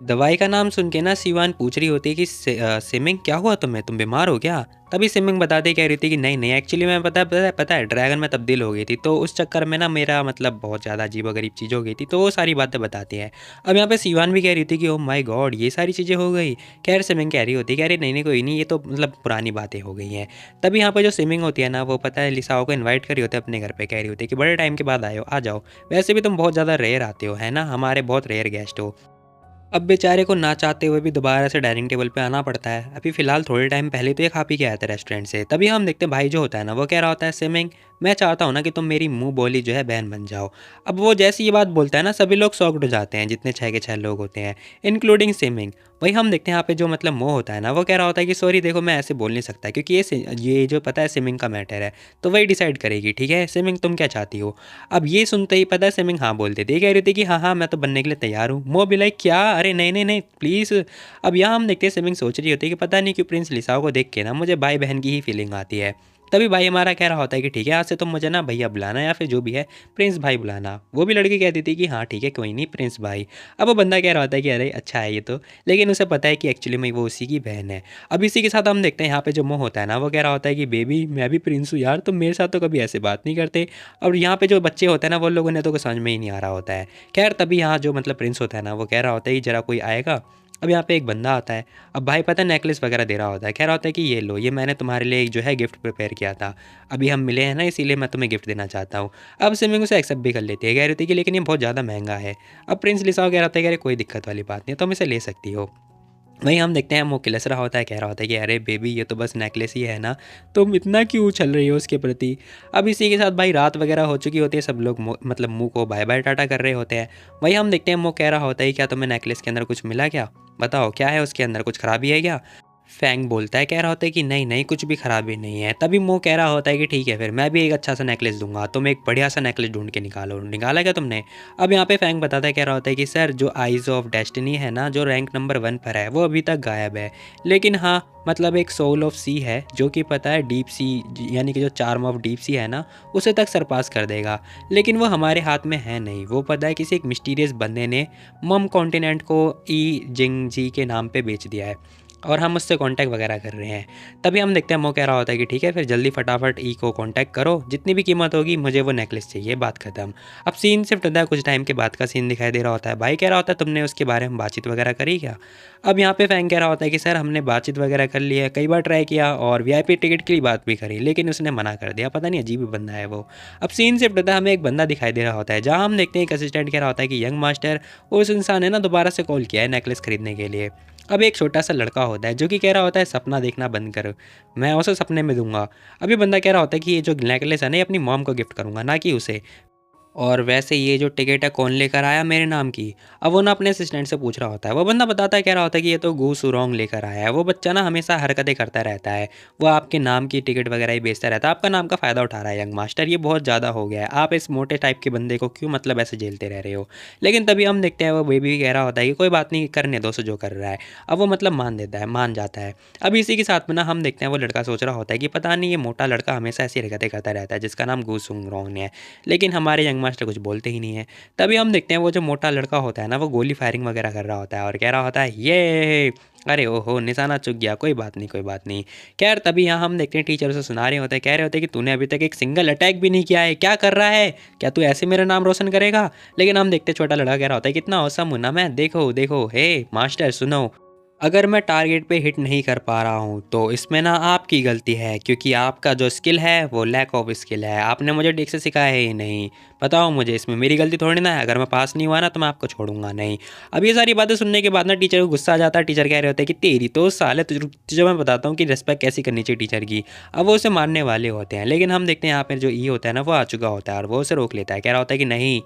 दवाई का नाम सुन के ना सिवान पूछ रही होती है कि सिमिंग क्या हुआ तुम्हें, तुम बीमार हो क्या। तभी सिमिंग बताते कह रही थी कि नहीं नहीं एक्चुअली मैं पता है ड्रैगन में तब्दील हो गई थी, तो उस चक्कर में ना मेरा मतलब बहुत ज़्यादा अजीब गरीब चीज़ हो गई थी, तो वो सारी बातें बताती है। अब यहाँ पे सिवान भी कह रही थी कि ओ माय गॉड ये सारी चीज़ें हो गई। खैर सिमिंग कह रही होती है, कह रही नहीं नहीं कोई नहीं, ये तो मतलब पुरानी बातें हो गई हैं। तभी यहाँ पे जो सिमिंग होती है ना वो पता है लिसाओ को इन्वाइट करी होती है अपने घर पे, कह रही होती है कि बड़े टाइम के बाद आए हो, आ जाओ, वैसे भी तुम बहुत ज़्यादा रेयर आते हो है ना, हमारे बहुत रेयर गेस्ट हो। अब बेचारे को ना चाहते हुए भी दोबारा से डाइनिंग टेबल पे आना पड़ता है। अभी फ़िलहाल थोड़े टाइम पहले तो ये खा पी के आया था रेस्टोरेंट से। तभी हम देखते हैं भाई जो होता है ना वो कह रहा होता है सिमिंग, मैं चाहता हूँ ना कि तुम मेरी मुँह बोली जो है बहन बन जाओ। अब वो जैसे ये बात बोलता है ना सभी लोग शॉक्ड हो जाते हैं, जितने 6 के 6 लोग होते हैं इंक्लूडिंग सिमिंग। वही हम देखते हैं यहाँ पे जो मतलब मोह होता है ना वो कह रहा होता है कि सॉरी देखो मैं ऐसे बोल नहीं सकता, क्योंकि ये जो पता है सिमिंग का मैटर है, तो वही डिसाइड करेगी, ठीक है सिमिंग तुम क्या चाहती हो। अब ये सुनते ही पता है सिमिंग हाँ बोल देती है, कह रही थी कि हाँ हाँ मैं तो बनने के लिए तैयार हूँ। मोह भी लाइक क्या, अरे नहीं नहीं नहीं प्लीज़। अब यहाँ हम देखते हैं सिमिंग सोच रही होती है कि पता नहीं क्यों प्रिंस लिसाओ को देख के ना मुझे भाई बहन की ही फीलिंग आती है। तभी भाई हमारा कह रहा होता है कि ठीक है आज से तुम मुझे ना भैया बुलाना या फिर जो भी है प्रिंस भाई बुलाना। वो भी लड़की कहती थी कि हाँ ठीक है कोई नहीं प्रिंस भाई। अब वो बंदा कह रहा होता है कि अरे अच्छा है ये तो, लेकिन उसे पता है कि एक्चुअली में वो उसी की बहन है। अब इसी के साथ हम देखते हैं यहाँ पे जो मोह होता है ना वो कह रहा होता है कि बेबी मैं भी प्रिंस हूँ यार, तुम मेरे साथ तो कभी ऐसे बात नहीं करते। और यहाँ पे जो बच्चे होते हैं ना वो लोगों ने तो कुछ समझ में ही नहीं आ रहा होता है। खैर तभी यहाँ जो मतलब प्रिंस होता है ना वो कह रहा होता है कि जरा कोई आएगा। अब यहाँ पे एक बंदा आता है, अब भाई पता है नेकलेस वगैरह दे रहा होता है, कह रहा होता है कि ये लो ये मैंने तुम्हारे लिए एक जो है गिफ्ट प्रिपेयर किया था, अभी हम मिले हैं ना इसीलिए मैं तुम्हें गिफ्ट देना चाहता हूँ। अब सिमिंग उसे एक्सेप्ट भी कर लेती है, कह रही थी कि लेकिन ये बहुत ज़्यादा महंगा है। अब प्रिंस लिसाओ कह रहा होता है कि अरे कोई दिक्कत वाली बात नहीं तुम इसे ले सकती हो। वहीं हम देखते हैं वो किलस रहा होता है, कह रहा होता है कि अरे बेबी ये तो बस नेकलेस ही है ना, तुम इतना क्यों चल रही हो उसके प्रति। अब इसी के साथ भाई रात वगैरह हो चुकी होती है, सब लोग मतलब मुंह को बाय बाय टाटा कर रहे होते हैं। वहीं हम देखते हैं वो कह रहा होता है क्या तुम्हें नेकलेस के अंदर कुछ मिला क्या, बताओ क्या है उसके अंदर, कुछ खराबी है क्या। फैंग बोलता है, कह रहा होता है कि नहीं नहीं कुछ भी खराबी नहीं है। तभी मुँह कह रहा होता है कि ठीक है फिर मैं भी एक अच्छा सा नेकलेस दूंगा, तुम एक बढ़िया सा नेकलेस ढूंढ के निकालो। निकाला क्या तुमने। अब यहाँ पे फैंग बताता है, कह रहा होता है कि सर जो आइज़ ऑफ डेस्टिनी है ना जो रैंक नंबर 1 पर है वो अभी तक गायब है, लेकिन हाँ मतलब एक सोल ऑफ सी है जो कि पता है डीप सी यानी कि जो चार्म ऑफ डीप सी है ना उसे तक सरपास कर देगा, लेकिन वो हमारे हाथ में है नहीं। वो पता है किसी एक मिस्टीरियस बंदे ने मम कॉन्टिनेंट को ई जिंग जी के नाम पे बेच दिया है और हम उससे कांटेक्ट वगैरह कर रहे हैं। तभी हम देखते हैं वो कह रहा होता है कि ठीक है फिर जल्दी फटाफट ई को कांटेक्ट करो, जितनी भी कीमत होगी मुझे वो नेकलेस चाहिए, बात खत्म। अब सीन शिफ्ट होता है, कुछ टाइम के बाद का सीन दिखाई दे रहा होता है। भाई कह रहा होता है तुमने उसके बारे में बातचीत वगैरह करी क्या। अब यहाँ पे फैंग कह रहा होता है कि सर हमने बातचीत वगैरह कर ली है, कई बार ट्राई किया और वीआईपी टिकट की बात भी करी, लेकिन उसने मना कर दिया, पता नहीं अजीब ही बंदा है वो। अब सीन शिफ्ट होता है, हमें एक बंदा दिखाई दे रहा होता है जहाँ हम देखते हैं एक असिस्टेंट कह रहा होता है कि यंग मास्टर उस इंसान ने ना दोबारा से कॉल किया है नेकलेस खरीदने के लिए। अब एक छोटा-सा लड़का होता है जो कि कह रहा होता है सपना देखना बंद कर, मैं उसे सपने में दूँगा। अब ये बंदा कह रहा होता है कि ये जो नेकलेस है ना ये अपनी मॉम को गिफ्ट करूँगा, ना कि उसे। और वैसे ये जो टिकट है कौन लेकर आया मेरे नाम की? अब वो ना अपने असिस्टेंट से पूछ रहा होता है। वो बंदा बताता है, कह रहा होता है कि ये तो गू सुरोंग लेकर आया है। वो बच्चा ना हमेशा हरकतें करता रहता है। वो आपके नाम की टिकट वगैरह ही बेचता रहता है। आपका नाम का फ़ायदा उठा रहा है यंग मास्टर, ये बहुत ज़्यादा हो गया है। आप इस मोटे टाइप के बंदे को क्यों मतलब ऐसे झेलते रह रहे हो? लेकिन तभी हम देखते हैं वो बेबी भी कह रहा होता है कि कोई बात नहीं, करने दो उसे जो कर रहा है। अब वो मतलब मान देता है, मान जाता है। अब इसी के साथ में ना हम देखते हैं वो लड़का सोच रहा होता है कि पता नहीं ये मोटा लड़का हमेशा ऐसी हरकतें करता रहता है जिसका नाम गू सुंगरोंग है। लेकिन हमारे यंग मास्टर कुछ बोलते ही नहीं है। तभी हम देखते हैं वो जो मोटा लड़का होता है ना वो गोली फायरिंग वगैरह कर रहा होता है और कह रहा होता है ये, अरे ओहो निशाना चूक गया, कोई बात नहीं कोई बात नहीं। खैर तभी यहाँ हम देखते हैं टीचर उसे सुना रहे होते हैं, कह रहे होते हैं कि तूने अभी तक एक सिंगल अटैक भी नहीं किया है, क्या कर रहा है, क्या तू ऐसे मेरा नाम रोशन करेगा? लेकिन हम देखते हैं छोटा लड़का कह रहा होता है कितना औसम हूँ ना मैं, देखो देखो हे मास्टर सुनो, अगर मैं टारगेट पे हिट नहीं कर पा रहा हूँ तो इसमें ना आपकी गलती है, क्योंकि आपका जो स्किल है वो लैक ऑफ स्किल है, आपने मुझे ठीक से सिखाया ही नहीं। बताओ मुझे इसमें मेरी गलती थोड़ी ना है, अगर मैं पास नहीं हुआ ना तो मैं आपको छोड़ूंगा नहीं। अब ये सारी बातें सुनने के बाद ना टीचर को गुस्सा आ जाता है। टीचर कह रहे होते हैं कि तेरी तो साले तुझे मैं बताता हूँ कि रिस्पेक्ट कैसी करनी चाहिए टीचर की। अब वो उसे मारने वाले होते हैं, लेकिन हम देखते हैं यहाँ पर जो ई होता है ना वो आ चुका होता है और वो उसे रोक लेता है। कह रहा होता है कि नहीं,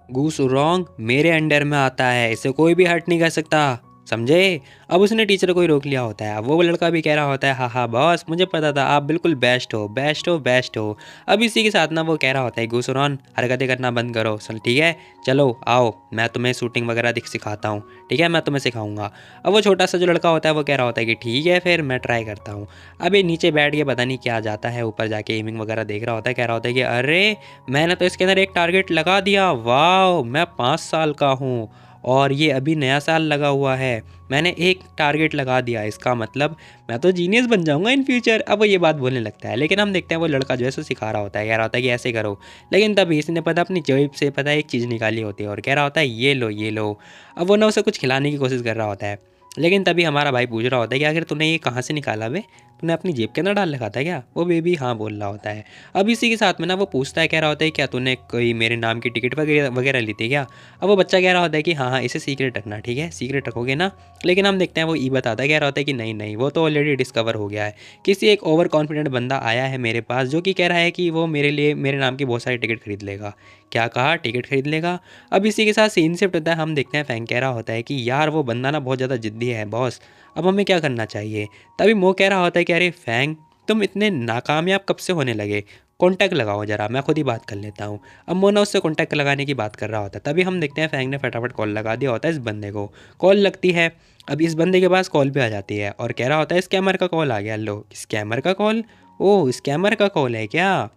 गूस रॉन्ग मेरे अंडर में आता है, इसे कोई भी हर्ट नहीं कर सकता, समझे? अब उसने टीचर को ही रोक लिया होता है। अब वो लड़का भी कह रहा होता है हाँ हाँ बॉस, मुझे पता था आप बिल्कुल बेस्ट हो बेस्ट हो बेस्ट हो। अब इसी के साथ ना वो कह रहा होता है गुसरॉन हरकतें करना बंद करो, चल ठीक है, चलो आओ मैं तुम्हें शूटिंग वगैरह दिख सिखाता हूँ, ठीक है मैं तुम्हें सिखाऊंगा। अब वो छोटा सा जो लड़का होता है वो कह रहा होता है कि ठीक है फिर मैं ट्राई करता हूँ। अब ये नीचे बैठ के पता नहीं क्या जाता है, ऊपर जाके एमिंग वगैरह देख रहा होता है। कह रहा होता है कि अरे मैंने तो इसके अंदर एक टारगेट लगा दिया, वाह मैं 5 साल का हूँ और ये अभी नया साल लगा हुआ है, मैंने एक टारगेट लगा दिया, इसका मतलब मैं तो जीनियस बन जाऊंगा इन फ्यूचर। अब वो ये बात बोलने लगता है, लेकिन हम देखते हैं वो लड़का जो है सो सिखा रहा होता है, कह रहा होता है कि ऐसे करो। लेकिन तभी इसने पता अपनी जेब से पता एक चीज़ निकाली होती है और कह रहा होता है ये लो ये लो। अब वो ना उसे कुछ खिलाने की कोशिश कर रहा होता है, लेकिन तभी हमारा भाई पूछ रहा होता है कि आखिर तूने ये कहाँ से निकाला बे, तूने अपनी जेब के अंदर डाल रखा था क्या? वो बेबी हाँ बोल रहा होता है। अब इसी के साथ में ना वो पूछता है, कह रहा होता है क्या तूने कोई मेरे नाम की टिकट वगैरह वगैरह ली थी क्या? अब वो बच्चा कह रहा होता है कि हाँ हाँ इसे सीक्रेट रखना, ठीक है सीक्रेट रखोगे ना। लेकिन हम देखते हैं वो ई बताता है, कह रहा होता है कि नहीं नहीं वो तो ऑलरेडी डिस्कवर हो गया है, किसी एक ओवर कॉन्फिडेंट बंदा आया है मेरे पास जो कि कह रहा है कि वो मेरे लिए मेरे नाम की बहुत सारी टिकट खरीद लेगा। क्या कहा, टिकट खरीद लेगा? अब इसी के साथ सीन शिफ्ट होता है, हम देखते हैं फैंग कह रहा होता है कि यार वो बंदा ना बहुत ज़्यादा जिद्दी है बॉस, अब हमें क्या करना चाहिए? तभी मो कह रहा होता है कि अरे फैंग तुम इतने नाकामयाब कब से होने लगे, कॉन्टैक्ट लगाओ ज़रा, मैं खुद ही बात कर लेता हूँ। अब मोना उससे कॉन्टैक्ट लगाने की बात कर रहा होता है, तभी हम देखते हैं फैंग ने फटाफट कॉल लगा दिया होता है इस बंदे को। कॉल लगती है, अब इस बंदे के पास कॉल भी आ जाती है और कह रहा होता है स्कैमर का कॉल आ गया। लो स्कैमर का कॉल, ओह स्कैमर का कॉल है क्या?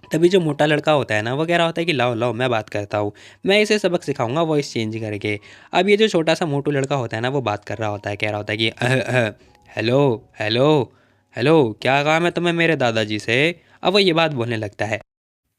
तभी जो मोटा लड़का होता है ना वो कह रहा होता है कि लाओ लाओ मैं बात करता हूँ, मैं इसे सबक सिखाऊंगा वॉइस चेंज करके। अब ये जो छोटा सा मोटू लड़का होता है ना वो बात कर रहा होता है, कह रहा होता है कि हेलो हेलो हेलो, क्या काम है तुम्हें मेरे दादाजी से? अब वो ये बात बोलने लगता है।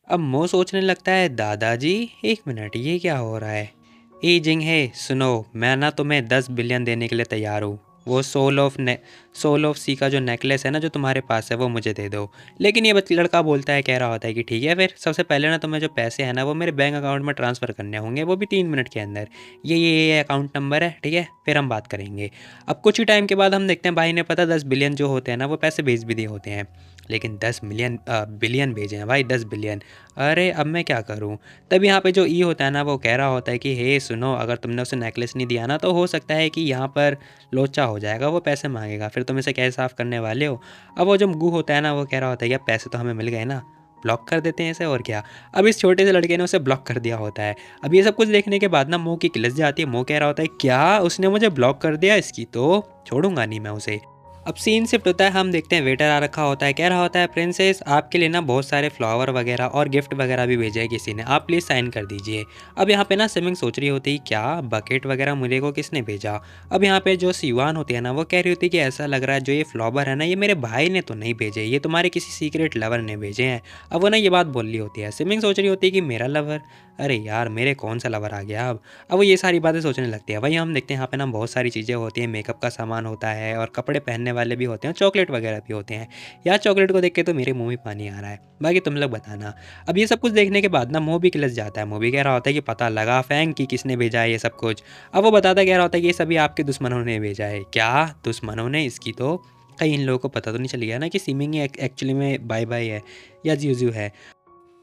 अब मो सोचने लगता है दादाजी, एक मिनट ये क्या हो रहा है? ए जिंग है सुनो, मैं ना तुम्हें 10 बिलियन देने के लिए तैयार हूँ, वो सोल ऑफ सी का जो नेकलेस है ना जो तुम्हारे पास है वो मुझे दे दो। लेकिन ये लड़का बोलता है, कह रहा होता है कि ठीक है फिर सबसे पहले ना तुम्हें जो पैसे हैं ना वो मेरे बैंक अकाउंट में ट्रांसफ़र करने होंगे, वो भी 3 मिनट के अंदर। ये अकाउंट नंबर है, ठीक है फिर हम बात करेंगे। अब कुछ ही टाइम के बाद हम देखते हैं भाई ने पता 10 बिलियन जो होते हैं ना वो पैसे भेज भी दिए होते हैं, लेकिन 10 मिलियन बिलियन भेजे हैं भाई, 10 बिलियन। अरे अब मैं क्या करूं? तब यहाँ पे जो ई होता है ना वो कह रहा होता है कि हे सुनो, अगर तुमने उसे नेकलेस नहीं दिया ना तो हो सकता है कि यहाँ पर लोचा हो जाएगा, वो पैसे मांगेगा, फिर तुम इसे कैसे साफ़ करने वाले हो? अब वो जो गू होता है ना वो कह रहा होता है यार पैसे तो हमें मिल गए ना, ब्लॉक कर देते हैं इसे और क्या। अब इस छोटे से लड़के ने उसे ब्लॉक कर दिया होता है। अब ये सब कुछ देखने के बाद ना मोह की किलस जाती है। मोह कह रहा होता है क्या उसने मुझे ब्लॉक कर दिया, इसकी तो छोड़ूंगा नहीं मैं उसे। अब सीन शिफ्ट होता है, हम देखते हैं वेटर आ रखा होता है, कह रहा होता है प्रिंसेस आपके लिए ना बहुत सारे फ्लावर वगैरह और गिफ्ट वगैरह भी भेजे हैं किसी ने, आप प्लीज़ साइन कर दीजिए। अब यहाँ पे ना सिमिंग सोच रही होती है क्या बकेट वगैरह मुझे को किसने भेजा। अब यहाँ पे जो सिवान होती है ना वो कह रही होती है कि ऐसा लग रहा है जो ये फ्लावर है ना ये मेरे भाई ने तो नहीं भेजे, ये तुम्हारे किसी सीक्रेट लवर ने भेजे हैं। अब वो ना ये बात बोल रही होती है, सिमिंग सोच रही होती है कि मेरा लवर, अरे यार मेरे कौन सा लवर आ गया अब वो ये सारी बातें सोचने लगती है। वहीं हम देखते हैं यहाँ पे ना बहुत सारी चीज़ें होती हैं, मेकअप का सामान होता है और कपड़े पहनने वाले भी होते हैं, चॉकलेट वगैरह भी होते हैं। यार चॉकलेट को देख के तो मेरे मुँह में पानी आ रहा है, बाकी तुम लोग बताना। अब ये सब कुछ देखने के बाद ना मुँह भी किलस जाता है। मुँह भी कह रहा होता है कि पता लगा फैंग कि किसने भेजा है ये सब कुछ। अब वो बताता कह रहा होता है कि ये सभी आपके दुश्मनों ने भेजा है। क्या दुश्मनों ने? इसकी तो कहीं इन लोगों को पता तो नहीं चल गया ना कि सीमिंग एक्चुअली में बाय बाय है या जियोजियो है।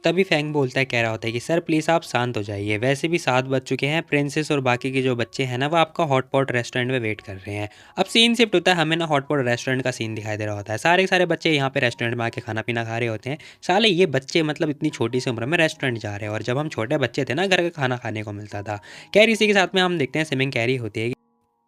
तभी फैंग बोलता है, कह रहा होता है कि सर प्लीज़ आप शांत हो जाइए, वैसे भी 7 बज चुके हैं, प्रिंसेस और बाकी के जो बच्चे हैं ना वो आपका हॉटपॉट रेस्टोरेंट में वेट कर रहे हैं। अब सीन शिफ्ट होता है, हमें ना हॉटपॉट रेस्टोरेंट का सीन दिखाई दे रहा होता है। सारे के सारे बच्चे यहाँ पे रेस्टोरेंट में आके खाना पीना खा रहे होते हैं। साले ये बच्चे मतलब इतनी छोटी सी उम्र में रेस्टोरेंट जा रहे हैं, और जब हम छोटे बच्चे थे ना घर का खाना खाने को मिलता था। खैर इसी के साथ में हम देखते हैं स्विमिंग कैरी होती है।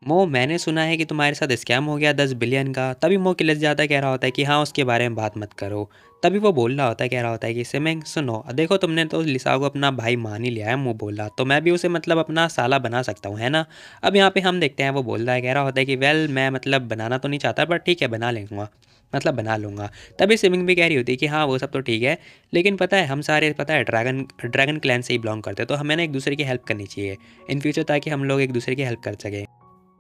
मो मैंने सुना है कि तुम्हारे साथ स्कैम हो गया 10 बिलियन का। तभी मो किलस जाता है, कह रहा होता है कि हाँ उसके बारे में बात मत करो। तभी वो बोल रहा होता है, कह रहा होता है कि सिमिंग सुनो, देखो तुमने तो लिसा को अपना भाई मान ही लिया है, मो बोला तो मैं भी उसे मतलब अपना साला बना सकता हूँ, है ना। अब यहाँ पे हम देखते हैं वो बोल रहा है, कह रहा होता है कि वेल मैं मतलब बनाना तो नहीं चाहता बट ठीक है बना लूँगा, मतलब बना लूँगा। तभी स्विमिंग भी कह रही होती है कि हाँ वो सब तो ठीक है, लेकिन पता है हम सारे पता है ड्रैगन ड्रैगन क्लैन से ही बिलोंग करते हैं, तो हमें ना एक दूसरे की हेल्प करनी चाहिए इन फ्यूचर, ताकि हम लोग एक दूसरे की हेल्प कर सकें।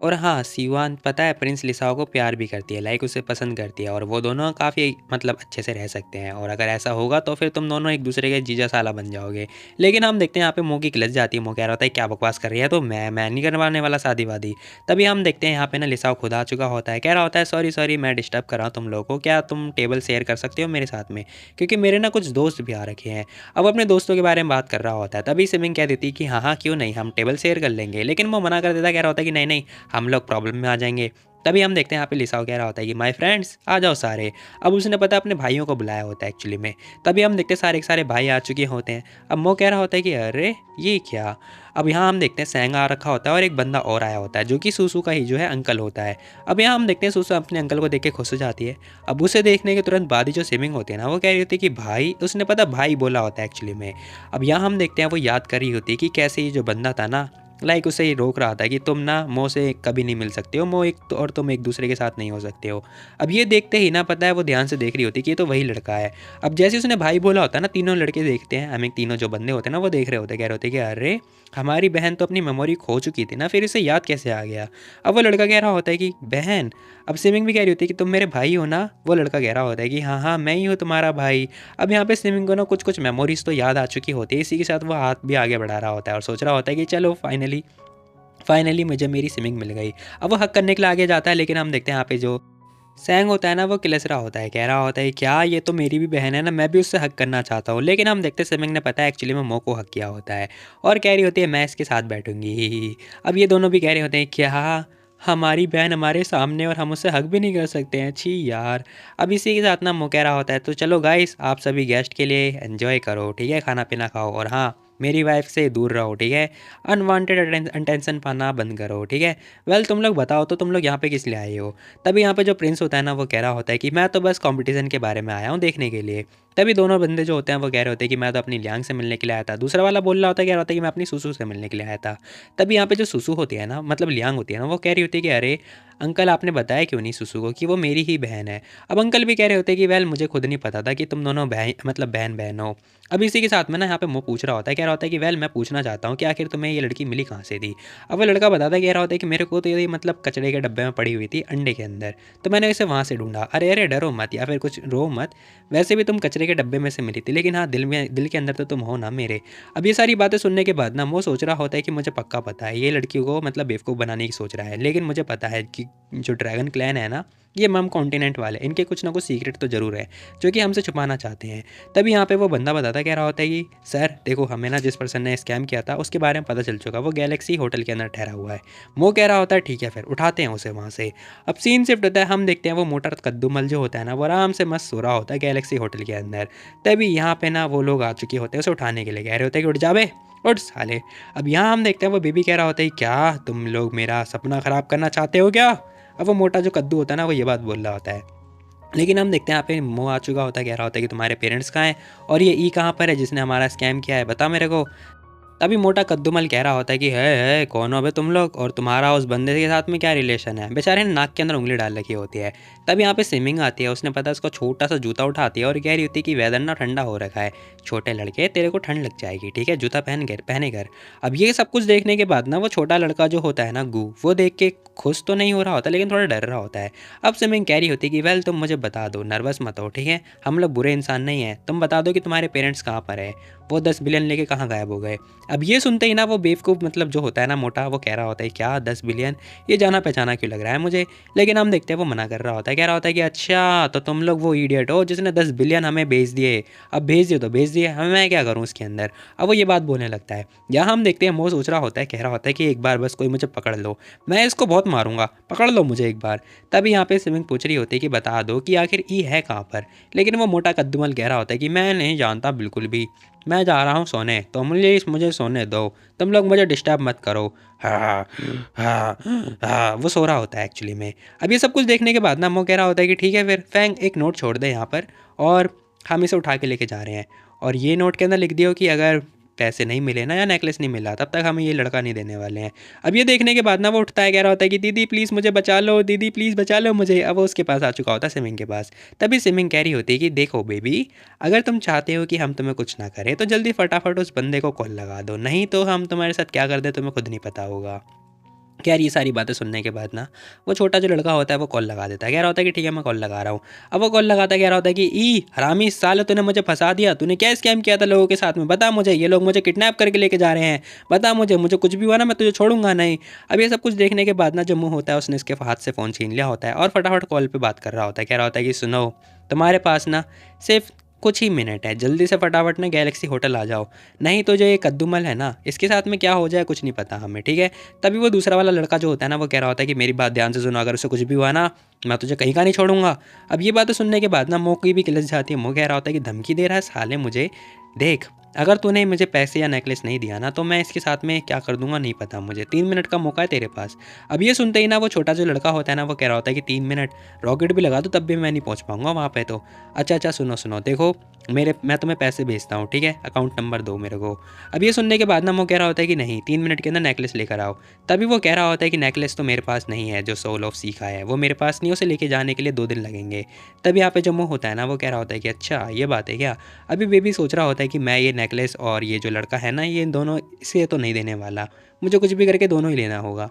और हाँ, सिवान पता है प्रिंस लिसाओ को प्यार भी करती है, लाइक उसे पसंद करती है, और वो दोनों काफ़ी मतलब अच्छे से रह सकते हैं, और अगर ऐसा होगा तो फिर तुम दोनों एक दूसरे के जीजा साला बन जाओगे। लेकिन हम देखते हैं यहाँ पे मुँह की किलस जाती है। मुँह कह रहा होता है क्या बकवास कर रही है, तो मैं नहीं करवाने वाला शादी वादी। तभी हम देखते हैं यहाँ पे ना लिसाओ खुद आ चुका होता है, कह रहा होता है सॉरी सॉरी मैं डिस्टर्ब कर रहा हूँ तुम लोगों को, क्या तुम टेबल शेयर कर सकते हो मेरे साथ में, क्योंकि मेरे ना कुछ दोस्त भी आ रखे हैं। अब अपने दोस्तों के बारे में बात कर रहा होता है। तभी सिमिंग कह देती कि हाँ हाँ क्यों नहीं, हम टेबल शेयर कर लेंगे, लेकिन वो मना कर देता, कह रहा होता है कि नहीं नहीं हम लोग प्रॉब्लम में आ जाएंगे। तभी हम देखते हैं यहाँ पे लिसाओ कह रहा होता है कि माय फ्रेंड्स आ जाओ सारे। अब उसने पता अपने भाइयों को बुलाया होता है एक्चुअली में। तभी हम देखते हैं सारे के सारे भाई आ चुके होते हैं। अब मो कह रहा होता है कि अरे ये क्या। अब यहाँ हम देखते हैं सैंग आ रखा होता है और एक बंदा और आया होता है जो कि सूसू का ही जो है अंकल होता है। अब यहाँ हम देखते हैं सूसू अपने अंकल को देख के खुश हो जाती है। अब उसे देखने के तुरंत बाद ही जो स्विमिंग होती है ना वो कह रही होती है कि भाई, उसने पता भाई बोला होता है एक्चुअली में। अब यहाँ हम देखते हैं वो याद कर रही होती है कि कैसे ये जो बंदा था ना लाइक उसे ही रोक रहा था कि तुम ना मो से कभी नहीं मिल सकते हो, मो एक तो और तुम एक दूसरे के साथ नहीं हो सकते हो। अब ये देखते ही ना पता है वो ध्यान से देख रही होती कि ये तो वही लड़का है। अब जैसे उसने भाई बोला होता है ना, तीनों लड़के देखते हैं, हमें तीनों जो बंदे होते हैं ना वो देख रहे होते हैं, कह रहे होते कि अरे हमारी बहन तो अपनी मेमोरी खो चुकी थी ना, फिर इसे याद कैसे आ गया। अब वो लड़का कह रहा होता है कि बहन। अब स्विमिंग भी कह रही होती है कि तुम मेरे भाई हो ना। वो लड़का कह रहा होता है कि हाँ हाँ मैं ही हूँ तुम्हारा भाई। अब यहाँ पे स्विमिंग को ना कुछ कुछ मेमोरीज तो याद आ चुकी होती है, इसी के साथ वो हाथ भी आगे बढ़ा रहा होता है और सोच रहा होता है कि चलो फाइनली मुझे मेरी स्विमिंग मिल गई। अब वो हक करने के लिए आगे जाता है, लेकिन हम देखते हैं यहाँ पे जो सैंग होता है ना वो किलस रहा होता है, कह रहा होता है क्या ये तो मेरी भी बहन है ना, मैं भी उससे हक करना चाहता हूँ। लेकिन हम देखते हैं स्विमिंग ने पता है एक्चुअली में मो को हक किया होता है और कह रही होती है मैं इसके साथ बैठूंगी। अब ये दोनों भी कह रहे होते हैं क्या हमारी बहन हमारे सामने और हम उससे हक भी नहीं कर सकते हैं, छी यार। अब इसी के साथ ना मो कह रहा होता है तो चलो गाइस आप सभी गेस्ट के लिए एंजॉय करो, ठीक है, खाना पीना खाओ, और हाँ मेरी वाइफ से दूर रहो, ठीक है, अनवांटेड अटेंशन पाना बंद करो, ठीक है। वेल तुम लोग बताओ तो तुम लोग यहाँ पे किस लिए आए हो। तभी यहाँ पे जो प्रिंस होता है ना वो कह रहा होता है कि मैं तो बस कंपटीशन के बारे में आया हूँ देखने के लिए। तभी दोनों बंदे जो होते हैं वो कह रहे होते हैं कि मैं तो अपनी लियांग से मिलने के लिए आया था। दूसरा वाला बोल रहा होता है, कह रहा होता है कि मैं अपनी सुसु से मिलने के लिए आया था। तभी यहाँ पे जो सुसु होती है ना मतलब लियांग होती है ना, वो कह रही होती है कि अरे अंकल आपने बताया क्यों नहीं सुसु को कि वो मेरी ही बहन है। अब अंकल भी कह रहे होते हैं कि वेल मुझे खुद नहीं पता था कि तुम दोनों बहन मतलब बहन बहन हो। अब इसी के साथ में ना यहाँ पे मुँह पूछ रहा होता है, कह रहा होता है कि वेल मैं पूछना चाहता हूँ कि आखिर तुम्हें ये लड़की मिली कहाँ से थी। अब वो लड़का बताता है, कह रहा होता है कि मेरे को तो ये मतलब कचरे के डब्बे में पड़ी हुई थी अंडे के अंदर, तो मैंने इसे वहाँ से ढूंढा। अरे अरे डरो मत या फिर कुछ रो मत, वैसे भी तुम कचरे के डब्बे में से मिली थी, लेकिन हाँ दिल के अंदर तो तुम हो ना मेरे। अब ये सारी बातें सुनने के बाद ना वो सोच रहा होता है कि मुझे पक्का पता है ये लड़की को मतलब बेवकूफ़ बनाने की सोच रहा है, लेकिन मुझे पता है कि जो ड्रैगन क्लैन है ना ये मम कॉन्टिनेंट वाले, इनके कुछ ना कुछ सीक्रेट तो ज़रूर है जो कि हमसे छुपाना चाहते हैं। तभी यहाँ पे वो बंदा बताता कह रहा होता है कि सर देखो हमें ना जिस पर्सन ने स्कैम किया था उसके बारे में पता चल चुका, वो गैलेक्सी होटल के अंदर ठहरा हुआ है। वो कह रहा होता है ठीक है फिर उठाते हैं उसे वहाँ से। अब सीन शिफ्ट होता है, हम देखते हैं वो मोटर कद्दूमल जो होता है ना वो आराम से मस्त सो रहा होता है गैलेक्सी होटल के अंदर। तभी यहाँ पे ना वो लोग आ चुके होते हैं उसे उठाने के लिए, कह रहे होते हैं कि उठ जा बे उठ साले। अब यहाँ हम देखते हैं वो बेबी कह रहा होता है क्या तुम लोग मेरा सपना ख़राब करना चाहते हो क्या। अब वो मोटा जो कद्दू होता है ना वो ये बात बोल रहा होता है, लेकिन हम देखते हैं यहाँ पे मुँह आ चुका होता है, कह रहा होता है कि तुम्हारे पेरेंट्स कहाँ हैं और ये ई कहाँ पर है जिसने हमारा स्कैम किया है, बता मेरे को। तभी मोटा कद्दूमल कह रहा होता है कि है कौन हो बे तुम लोग, और तुम्हारा उस बंदे के साथ में क्या रिलेशन है। बेचारे ने नाक के अंदर उंगली डाल रखी होती है। तब यहाँ पे स्विमिंग आती है, उसने पता उसको छोटा सा जूता उठाती है और कह रही होती है कि वेदर ना ठंडा हो रखा है, छोटे लड़के तेरे को ठंड लग जाएगी, ठीक है जूता पहने कर। अब ये सब कुछ देखने के बाद ना वो छोटा लड़का जो होता है ना गू, वो देख के खुश तो नहीं हो रहा होता लेकिन थोड़ा डर रहा होता है। अब स्विमिंग कह रही होती है कि वेल तुम मुझे बता दो, नर्वस मत हो, ठीक है हम लोग बुरे इंसान नहीं हैं, तुम बता दो कि तुम्हारे पेरेंट्स कहाँ पर है, वो 10 बिलियन लेके कहाँ गायब हो गए। अब ये सुनते ही ना वो बेवकूफ़ मतलब जो होता है ना मोटा, वो कह रहा होता है क्या 10 बिलियन, ये जाना पहचाना क्यों लग रहा है मुझे। लेकिन हम देखते हैं वो मना कर रहा होता है, कह रहा होता है कि अच्छा तो तुम लोग वो इडियट हो जिसने 10 बिलियन हमें भेज दिए। अब भेज दिए तो भेज दिए, हमें मैं क्या करूँ उसके अंदर। अब वो ये बात बोलने लगता है। यहाँ हम देखते हैं वो सोच रहा होता है, कह रहा होता है कि एक बार बस कोई मुझे पकड़ लो, मैं इसको बहुत मारूंगा, पकड़ लो मुझे एक बार। तभी यहाँ पे स्विमिंग पूछ रही होती है कि बता दो कि आखिर ई है कहाँ पर। लेकिन वो मोटा कद्दूमल कह रहा होता है कि मैं नहीं जानता बिल्कुल भी, मैं जा रहा हूँ सोने, तो मुझे सोने दो, तुम लोग मुझे डिस्टर्ब मत करो। हाँ हाँ हाँ, वो सो रहा होता है एक्चुअली में। अब ये सब कुछ देखने के बाद ना वो कह रहा होता है कि ठीक है फिर फैंग एक नोट छोड़ दे यहाँ पर, और हम इसे उठा के लेके जा रहे हैं, और ये नोट के अंदर लिख दियो कि अगर पैसे नहीं मिले ना या नेकलेस नहीं मिला तब तक हमें ये लड़का नहीं देने वाले हैं। अब ये देखने के बाद ना वो उठता है, कह रहा होता है कि दीदी प्लीज़ मुझे बचा लो, दीदी प्लीज़ बचा लो मुझे। अब वो उसके पास आ चुका होता है स्विमिंग के पास। तभी स्विमिंग कह रही होती है कि देखो बेबी, अगर तुम चाहते हो कि हम तुम्हें कुछ ना करें तो जल्दी फटाफट उस बंदे को कॉल लगा दो, नहीं तो हम तुम्हारे साथ क्या कर दे तुम्हें खुद नहीं पता होगा। खैर ये सारी बातें सुनने के बाद ना वो छोटा जो लड़का होता है वो कॉल लगा देता है, कह रहा होता है कि ठीक है मैं कॉल लगा रहा हूँ। अब वो कॉल लगाता है, कह रहा होता है कि ई हरामी साले तूने मुझे फंसा दिया, तूने क्या स्कैम किया था लोगों के साथ में, बता मुझे, ये लोग मुझे किडनैप करके लेके जा रहे हैं, बता मुझे, मुझे कुछ भी हुआ ना मैं तुझे छोड़ूंगा नहीं। अब ये सब कुछ देखने के बाद ना जो मुँह होता है उसने इसके हाथ से फ़ोन छीन लिया होता है और फटाफट कॉल पर बात कर रहा होता है, कह रहा होता है कि सुनो तुम्हारे पास ना सिर्फ कुछ ही मिनट है, जल्दी से फटाफट ना गैलेक्सी होटल आ जाओ, नहीं तो जो ये कद्दूमल है ना इसके साथ में क्या हो जाए कुछ नहीं पता हमें, ठीक है। तभी वो दूसरा वाला लड़का जो होता है ना वो कह रहा होता है कि मेरी बात ध्यान से सुनो, अगर उसे कुछ भी हुआ ना मैं तुझे कहीं का नहीं छोड़ूंगा। अब ये बातें सुनने के बाद ना मो की भी किलस जाती है। मो कह रहा होता है कि धमकी दे रहा है साले मुझे, देख अगर तूने मुझे पैसे या नेकलेस नहीं दिया ना तो मैं इसके साथ में क्या कर दूंगा नहीं पता मुझे, 3 मिनट का मौका है तेरे पास। अब ये सुनते ही ना वो छोटा जो लड़का होता है ना वो कह रहा होता है कि 3 मिनट, रॉकेट भी लगा दो तब भी मैं नहीं पहुंच पाऊंगा वहाँ पे तो। अच्छा अच्छा सुनो सुनो देखो, मैं तुम्हें पैसे भेजता हूँ, ठीक है अकाउंट नंबर दो मेरे को। अब ये सुनने के बाद ना वो कह रहा होता है कि नहीं 3 मिनट के अंदर नेकलेस लेकर आओ। तभी वो कह रहा होता है कि नेकलेस तो मेरे पास नहीं है, जो सोल ऑफ सीखा है वो मेरे पास नहीं, उसे लेके जाने के लिए 2 दिन लगेंगे। तभी यहाँ पे जो मुँह होता है ना वो कह रहा होता है कि अच्छा ये बात है क्या। अभी बेबी सोच रहा होता है कि मैं ये नेकलेस और ये जो लड़का है ना ये दोनों इसे तो नहीं देने वाला, मुझे कुछ भी करके दोनों ही लेना होगा।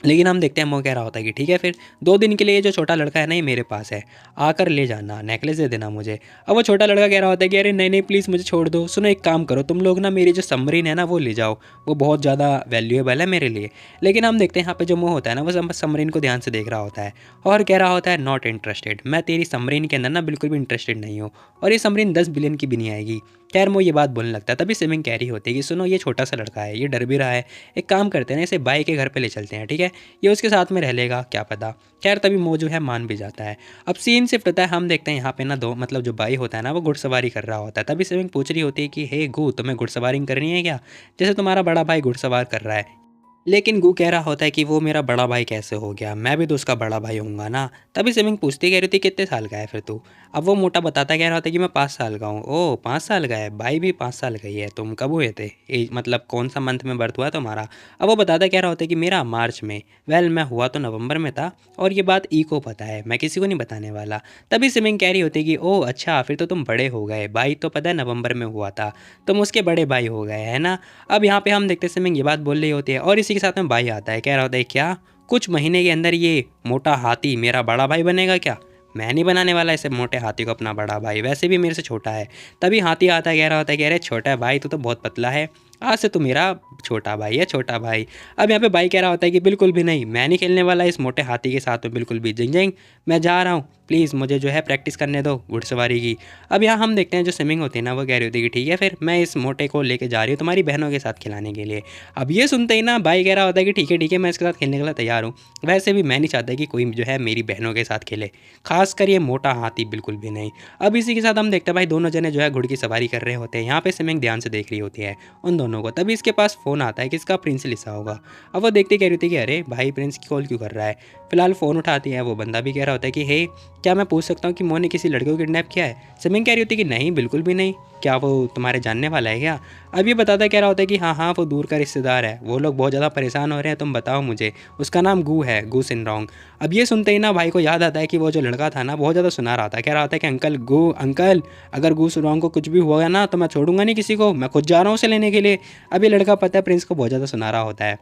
लेकिन हम देखते हैं वो कह रहा होता है कि ठीक है फिर 2 दिन के लिए ये जो छोटा लड़का है ना ये मेरे पास है, आकर ले जाना, नेकलेस दे देना मुझे। अब वो छोटा लड़का कह रहा होता है कि अरे नहीं नहीं प्लीज़ मुझे छोड़ दो, सुनो एक काम करो तुम लोग ना मेरी जो सबमरीन है ना वो ले जाओ, वो बहुत ज़्यादा वैल्यूएबल है मेरे लिए। लेकिन हम देखते हैं यहाँ पे जो मुँह होता है ना वो सबमरीन को ध्यान से देख रहा होता है और कह रहा होता है नॉट इंटरेस्टेड, मैं तेरी सबमरीन के अंदर ना बिल्कुल भी इंटरेस्टेड नहीं हूँ, और ये सबमरीन 10 बिलियन की भी नहीं आएगी। खैर वो ये बात बोलने लगता है। तभी स्विमिंग कह रही होती है कि सुनो ये छोटा सा लड़का है, ये डर भी रहा है, एक काम करते हैं ना इसे बाई के घर पे ले चलते हैं, ठीक है ये उसके साथ में रह लेगा क्या पता। खैर तभी मो जो है मान भी जाता है। अब सीन शिफ्ट होता है, हम देखते हैं यहाँ पे ना दो मतलब जो बाई होता है ना वो घुड़सवारी कर रहा होता है। तभी स्विमिंग पूछ रही होती है कि हे गु तुम्हें घुड़सवारी करनी है क्या, जैसे तुम्हारा बड़ा भाई घुड़सवार कर रहा है। लेकिन गू कह रहा होता है कि वो मेरा बड़ा भाई कैसे हो गया, मैं भी तो उसका बड़ा भाई होऊंगा ना। तभी स्विमिंग पूछती कह रही थी कितने साल का है फिर तू। अब वो मोटा बताता कह रहा होता है कि मैं 5 साल का हूँ। ओह 5 साल का है, भाई भी 5 साल का ही है, तुम कब हुए थे, मतलब कौन सा मंथ में बर्थ हुआ तुम्हारा। अब वो बताता कह रहा होता है कि मेरा मार्च में, वेल मैं हुआ तो नवंबर में था, और ये बात ई को पता है, मैं किसी को नहीं बताने वाला। तभी स्विमिंग कह रही होती है कि ओह अच्छा फिर तो तुम बड़े हो गए, भाई तो पता है नवंबर में हुआ था, तुम उसके बड़े भाई हो गए है ना। अब यहाँ पे हम देखते स्विमिंग ये बात बोल रही होती है और इसी के साथ में भाई आता है, कह रहा होता है क्या कुछ महीने के अंदर ये मोटा हाथी मेरा बड़ा भाई बनेगा क्या, मैं नहीं बनाने वाला ऐसे मोटे हाथी को अपना बड़ा भाई, वैसे भी मेरे से छोटा है। तभी हाथी आता है, कह रहा होता है कि अरे छोटा भाई तू तो बहुत पतला है, आज से तू मेरा छोटा भाई है, छोटा भाई। अब यहाँ पे भाई कह रहा होता है कि बिल्कुल भी नहीं, मैं नहीं खेलने वाला इस मोटे हाथी के साथ में बिल्कुल भी, जिंग जिंग मैं जा रहा हूँ, प्लीज़ मुझे जो है प्रैक्टिस करने दो घुड़सवारी की। अब यहाँ हम देखते हैं जो स्विमिंग होती है ना वो कह रही होती है कि ठीक है फिर मैं इस मोटे को लेके जा रही हूँ तुम्हारी बहनों के साथ खिलाने के लिए। अब ये सुनते ही ना भाई कह रहा होता है कि ठीक है मैं इसके साथ खेलने के लिए तैयार हूँ, वैसे भी मैं नहीं चाहता कि कोई जो है मेरी बहनों के साथ खेले, खासकर ये मोटा हाथी बिल्कुल भी नहीं। अब इसी के साथ हम देखते हैं भाई दोनों जने जो है घुड़ की सवारी कर रहे होते हैं। यहाँ पे स्विमिंग ध्यान से देख रही होती है उन दोनों दोनों को। तभी इसके पास फ़ोन आता है कि इसका प्रिंस लिसा होगा। अब वो देखते कह रही थी कि अरे भाई प्रिंस की कॉल क्यों कर रहा है। फिलहाल फ़ोन उठाती है, वो बंदा भी कह रहा होता है कि हे क्या मैं पूछ सकता हूँ कि मो ने किसी लड़के को किडनैप किया है। सिमिंग कह रही होती है कि नहीं बिल्कुल भी नहीं, क्या वो तुम्हारे जानने वाला है क्या। अब ये बताता कह रहा होता है कि हाँ हाँ वो दूर का रिश्तेदार है, वो लोग बहुत ज़्यादा परेशान हो रहे हैं, तुम बताओ मुझे। उसका नाम गू है, गू सिनरोंग। अब ये सुनते ही ना भाई को याद आता है कि वो जो लड़का था ना बहुत ज़्यादा सुना रहा था, कह रहा था कि अंकल गू अंकल अगर गू सिनरोंग को कुछ भी हुआ ना तो मैं छोड़ूंगा नहीं किसी को, मैं खुद जा रहा हूँ उसे लेने के लिए। अब ये लड़का पता है प्रिंस को बहुत ज़्यादा सुना रहा होता है,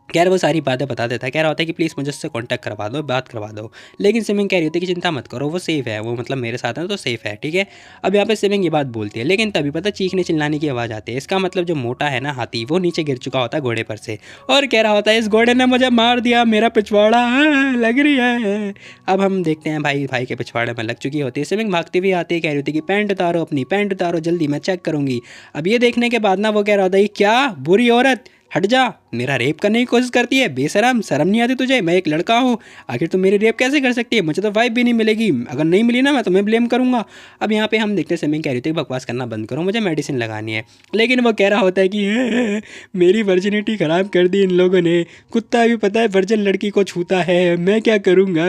खैर वो सारी बातें बता देता है, कह रहा होता है कि प्लीज़ मुझे उससे कांटेक्ट करवा दो, बात करवा दो। लेकिन सिमिंग कह रही होती है कि चिंता मत करो, वो सेफ़ है, वो मतलब मेरे साथ है तो सेफ़ है, ठीक है। अब यहाँ पे सिमिंग ये बात बोलती है, लेकिन तभी पता चीखने चिल्लाने की आवाज़ आती है। इसका मतलब जो मोटा है ना हाथी, वो नीचे गिर चुका होता है घोड़े पर से और कह रहा होता है इस घोड़े ने मुझे मार दिया, मेरा पिछवाड़ा लग रही है। अब हम देखते हैं भाई भाई के पिछवाड़े में लग चुकी होती है। सिमिंग भागती हुई आती है, कह रही होती है कि पैंट उतारो, अपनी पैंट उतारो जल्दी, मैं चेक करूँगी। अब ये देखने के बाद ना वो कह रहा होता है क्या बुरी औरत, हट जा, मेरा रेप करने की कोशिश करती है, बेशरम, शर्म नहीं आती तुझे, मैं एक लड़का हूँ, आखिर तुम मेरी रेप कैसे कर सकती है, मुझे तो वाइफ भी नहीं मिलेगी, अगर नहीं मिली ना मैं तुम्हें ब्लेम करूँगा। अब यहाँ पे हम देखते हैं सिमिंग कह रही थी बकवास करना बंद करो, मुझे मेडिसिन लगानी है। लेकिन वो कह रहा होता है कि मेरी वर्जिनिटी ख़राब कर दी इन लोगों ने, कुत्ता भी पता है वर्जिन लड़की को छूता है, मैं क्या करूँगा।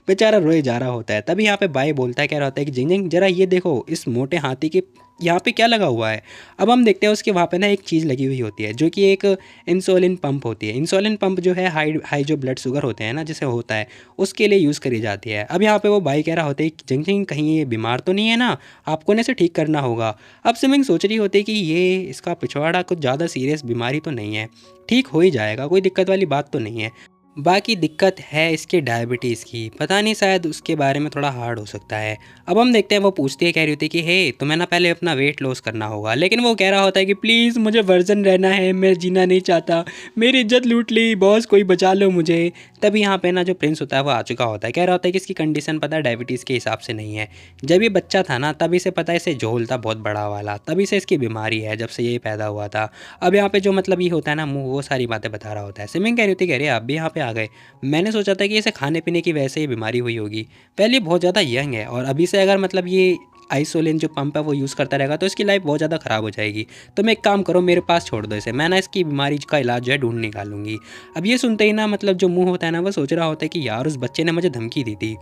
बेचारा रोए जा रहा होता है। तभी यहाँ पे बाई बोलता है, कह रहा होता है कि जिंग जिंग जरा ये देखो इस मोटे हाथी के यहाँ पे क्या लगा हुआ है। अब हम देखते हैं उसके वहाँ पे ना एक चीज़ लगी हुई होती है जो कि एक इंसुलिन पंप होती है। इंसुलिन पंप जो है हाई हाई जो ब्लड शुगर होते हैं ना जिसे होता है उसके लिए यूज़ करी जाती है। अब यहाँ पे वो भाई कह रहा होता है कि जिंग जिंग कहीं ये बीमार तो नहीं है ना, आपको ने इसे ठीक करना होगा। अब सिमिंग सोच रही होती है कि ये इसका पिछवाड़ा कुछ ज़्यादा सीरियस बीमारी तो नहीं है, ठीक हो ही जाएगा, कोई दिक्कत वाली बात तो नहीं है। बाकी दिक्कत है इसके डायबिटीज़ की, पता नहीं शायद उसके बारे में थोड़ा हार्ड हो सकता है। अब हम देखते हैं वो पूछती है, कह रही होती है कि हे तुम्हें ना पहले अपना वेट लॉस करना होगा। लेकिन वो कह रहा होता है कि प्लीज़ मुझे वर्जन रहना है, मैं जीना नहीं चाहता, मेरी इज्जत लूट ली, बॉस कोई बचा लो मुझे। तभी यहाँ पे ना जो प्रिंस होता है वो आ चुका होता है, कह रहा होता है कि इसकी कंडीशन पता है डायबिटीज़ के हिसाब से नहीं है, जब ये बच्चा था ना तभी से पता है इसे झोल था बहुत बड़ा वाला, तभी से इसकी बीमारी है जब से ये पैदा हुआ था। अब यहाँ पे जो मतलब ये होता है ना मुँह, वो सारी बातें बता रहा होता है। सिमिंग कह रही होती है, कह रही आप भी यहाँ पे आ गए, मैंने सोचा था कि इसे खाने पीने की वजह से ही बीमारी हुई होगी, पहले बहुत ज़्यादा यंग है और अभी से अगर मतलब ये आइसोलिन जो पंप है वो यूज़ करता रहेगा तो इसकी लाइफ बहुत ज़्यादा ख़राब हो जाएगी। तो मैं एक काम करो मेरे पास छोड़ दो इसे, मैं ना इसकी बीमारी का इलाज जो है ढूंढ निकालूंगी। अब ये सुनते ही ना मतलब जो मुंह होता है ना वो सोच रहा होता है कि यार उस बच्चे ने मुझे धमकी दी थी,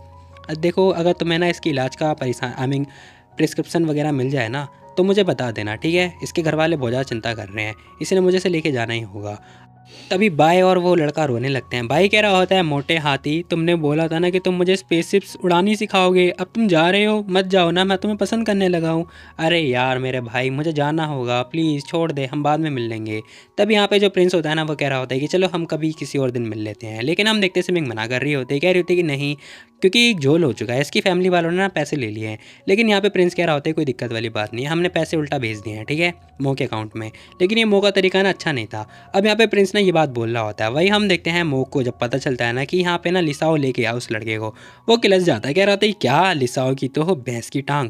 अब देखो अगर तुम्हें ना इसके इलाज का परेशान आई मीन प्रिस्क्रिप्शन वगैरह मिल जाए ना तो मुझे बता देना, ठीक है। इसके घर वाले बहुत ज़्यादा चिंता कर रहे हैं, इसलिए मुझे इसे लेके जाना ही होगा। तभी बाय और वो लड़का रोने लगते हैं। भाई कह रहा होता है मोटे हाथी तुमने बोला था ना कि तुम मुझे स्पेसशिप्स उड़ानी सिखाओगे, अब तुम जा रहे हो, मत जाओ ना, मैं तुम्हें पसंद करने लगा हूँ। अरे यार मेरे भाई मुझे जाना होगा, प्लीज़ छोड़ दे, हम बाद में मिल लेंगे। तब यहाँ पे जो प्रिंस होता है ना वो कह रहा होता है कि चलो हम कभी किसी और दिन मिल लेते हैं। लेकिन हम देखते सिमिंग मना कर रही होती है, कह रही होती है कि नहीं, क्योंकि एक झोल हो चुका है, इसकी फैमिली वालों ने ना पैसे ले लिए हैं। लेकिन यहाँ पे प्रिंस कह रहा होता है कोई दिक्कत वाली बात नहीं है, हमने पैसे उल्टा भेज दिए हैं, ठीक है, मो के अकाउंट में। लेकिन ये मो का तरीका ना अच्छा नहीं था। अब यहाँ पे प्रिंस ने ये बात बोल रहा होता है। वही हम देखते हैं मो को जब पता चलता है ना कि यहाँ पे ना लिसाओ लेके आओ उस लड़के को, वो किलस जाता है, कह रहा होता है क्या लिसाओ की तो हो भैंस की टांग।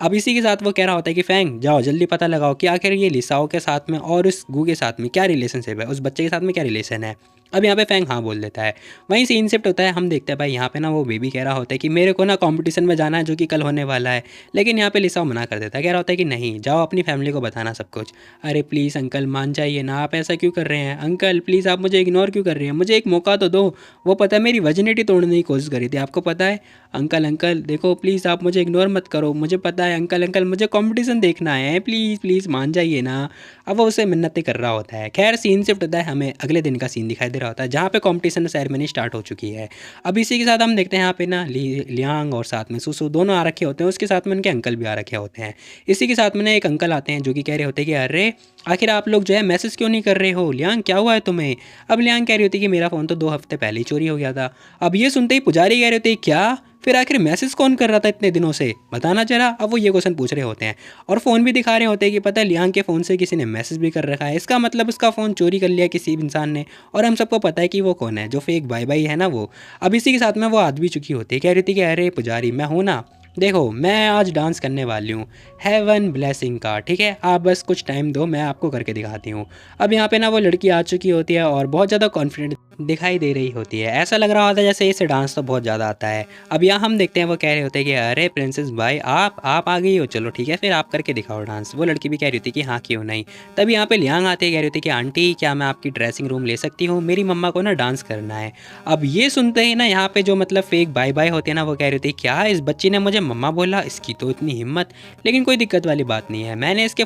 अब इसी के साथ वो कह रहा होता है कि फैंग जाओ जल्दी पता लगाओ कि आखिर ये लिसाओ के साथ में और उस गू के साथ में क्या रिलेशनशिप है, उस बच्चे के साथ में क्या रिलेशन है। अब यहाँ पे फैंग हाँ बोल देता है। वहीं सीन शिफ्ट होता है, हम देखते हैं भाई यहाँ पे ना वो बेबी कह रहा होता है कि मेरे को ना कंपटीशन में जाना है जो कि कल होने वाला है। लेकिन यहाँ पे लिसाओ मना कर देता है, कह रहा होता है कि नहीं जाओ अपनी फैमिली को बताना सब कुछ। अरे प्लीज़ अंकल मान जाइए ना, आप ऐसा क्यों कर रहे हैं अंकल, प्लीज़ आप मुझे इग्नोर क्यों कर रहे हैं, मुझे एक मौका तो दो। वो पता है मेरी वर्जिनिटी तोड़ने की कोशिश करी थी, आपको पता है अंकल, अंकल देखो प्लीज़ आप मुझे इग्नोर मत करो, मुझे पता है अंकल, अंकल मुझे कंपटीशन देखना है, प्लीज़ प्लीज़ मान जाइए ना। अब वो उसे मिन्नतें कर रहा होता है। खैर सीन शिफ्ट होता है, हमें अगले दिन का सीन दिखाई दे रहा होता है जहाँ पे कंपटीशन सेरेमनी स्टार्ट हो चुकी है। अब इसी के साथ हम देखते हैं यहाँ पे ना लियांग और साथ में सुसु दोनों आ रखे होते हैं, उसके साथ में उनके अंकल भी आ रखे होते हैं। इसी के साथ में ना एक अंकल आते हैं जो कि कह रहे होते हैं कि अरे आखिर आप लोग जो है मैसेज क्यों नहीं कर रहे हो, लियांग क्या हुआ है तुम्हें। अब लियांग कह रही होती है कि मेरा फ़ोन तो 2 हफ्ते पहले ही चोरी हो गया था। अब ये सुनते ही पुजारी कह रहे होते हैं क्या, फिर आखिर मैसेज कौन कर रहा था इतने दिनों से, बताना जरा। अब वो ये क्वेश्चन पूछ रहे होते हैं और फ़ोन भी दिखा रहे होते हैं कि पता है लियांग के फ़ोन से किसी ने मैसेज भी कर रखा है, इसका मतलब उसका फ़ोन चोरी कर लिया किसी इंसान ने। और हम सबको पता है कि वो कौन है, जो फेक बाई बाई है ना वो। अब इसी के साथ में वो आ भी चुकी होती है, कह रही थी कि अरे पुजारी मैं हूँ ना, देखो मैं आज डांस करने वाली हूँ हेवन ब्लेसिंग का, ठीक है, आप बस कुछ टाइम दो मैं आपको करके दिखाती हूँ। अब यहाँ पे ना वो लड़की आ चुकी होती है और बहुत ज़्यादा कॉन्फिडेंट दिखाई दे रही होती है। ऐसा लग रहा होता है जैसे इसे डांस तो बहुत ज़्यादा आता है। अब यहाँ हम देखते हैं वो कह रहे होते हैं कि अरे प्रिंसेस भाई आप आ गई हो, चलो ठीक है फिर आप करके दिखाओ डांस। वो लड़की भी कह रही होती है कि हाँ क्यों नहीं। तभी यहाँ पे लियांग आती है, कह रही होती है कि आंटी क्या मैं आपकी ड्रेसिंग रूम ले सकती हूँ, मेरी मम्मा को ना डांस करना है। अब ये सुनते ही ना यहाँ पे जो मतलब फेक बाय बाय होते हैं ना वो कह रही होती है क्या इस बच्ची ने मुझे मम्मा बोला, इसकी तो इतनी हिम्मत। लेकिन कोई दिक्कत वाली बात नहीं है, मैंने इसके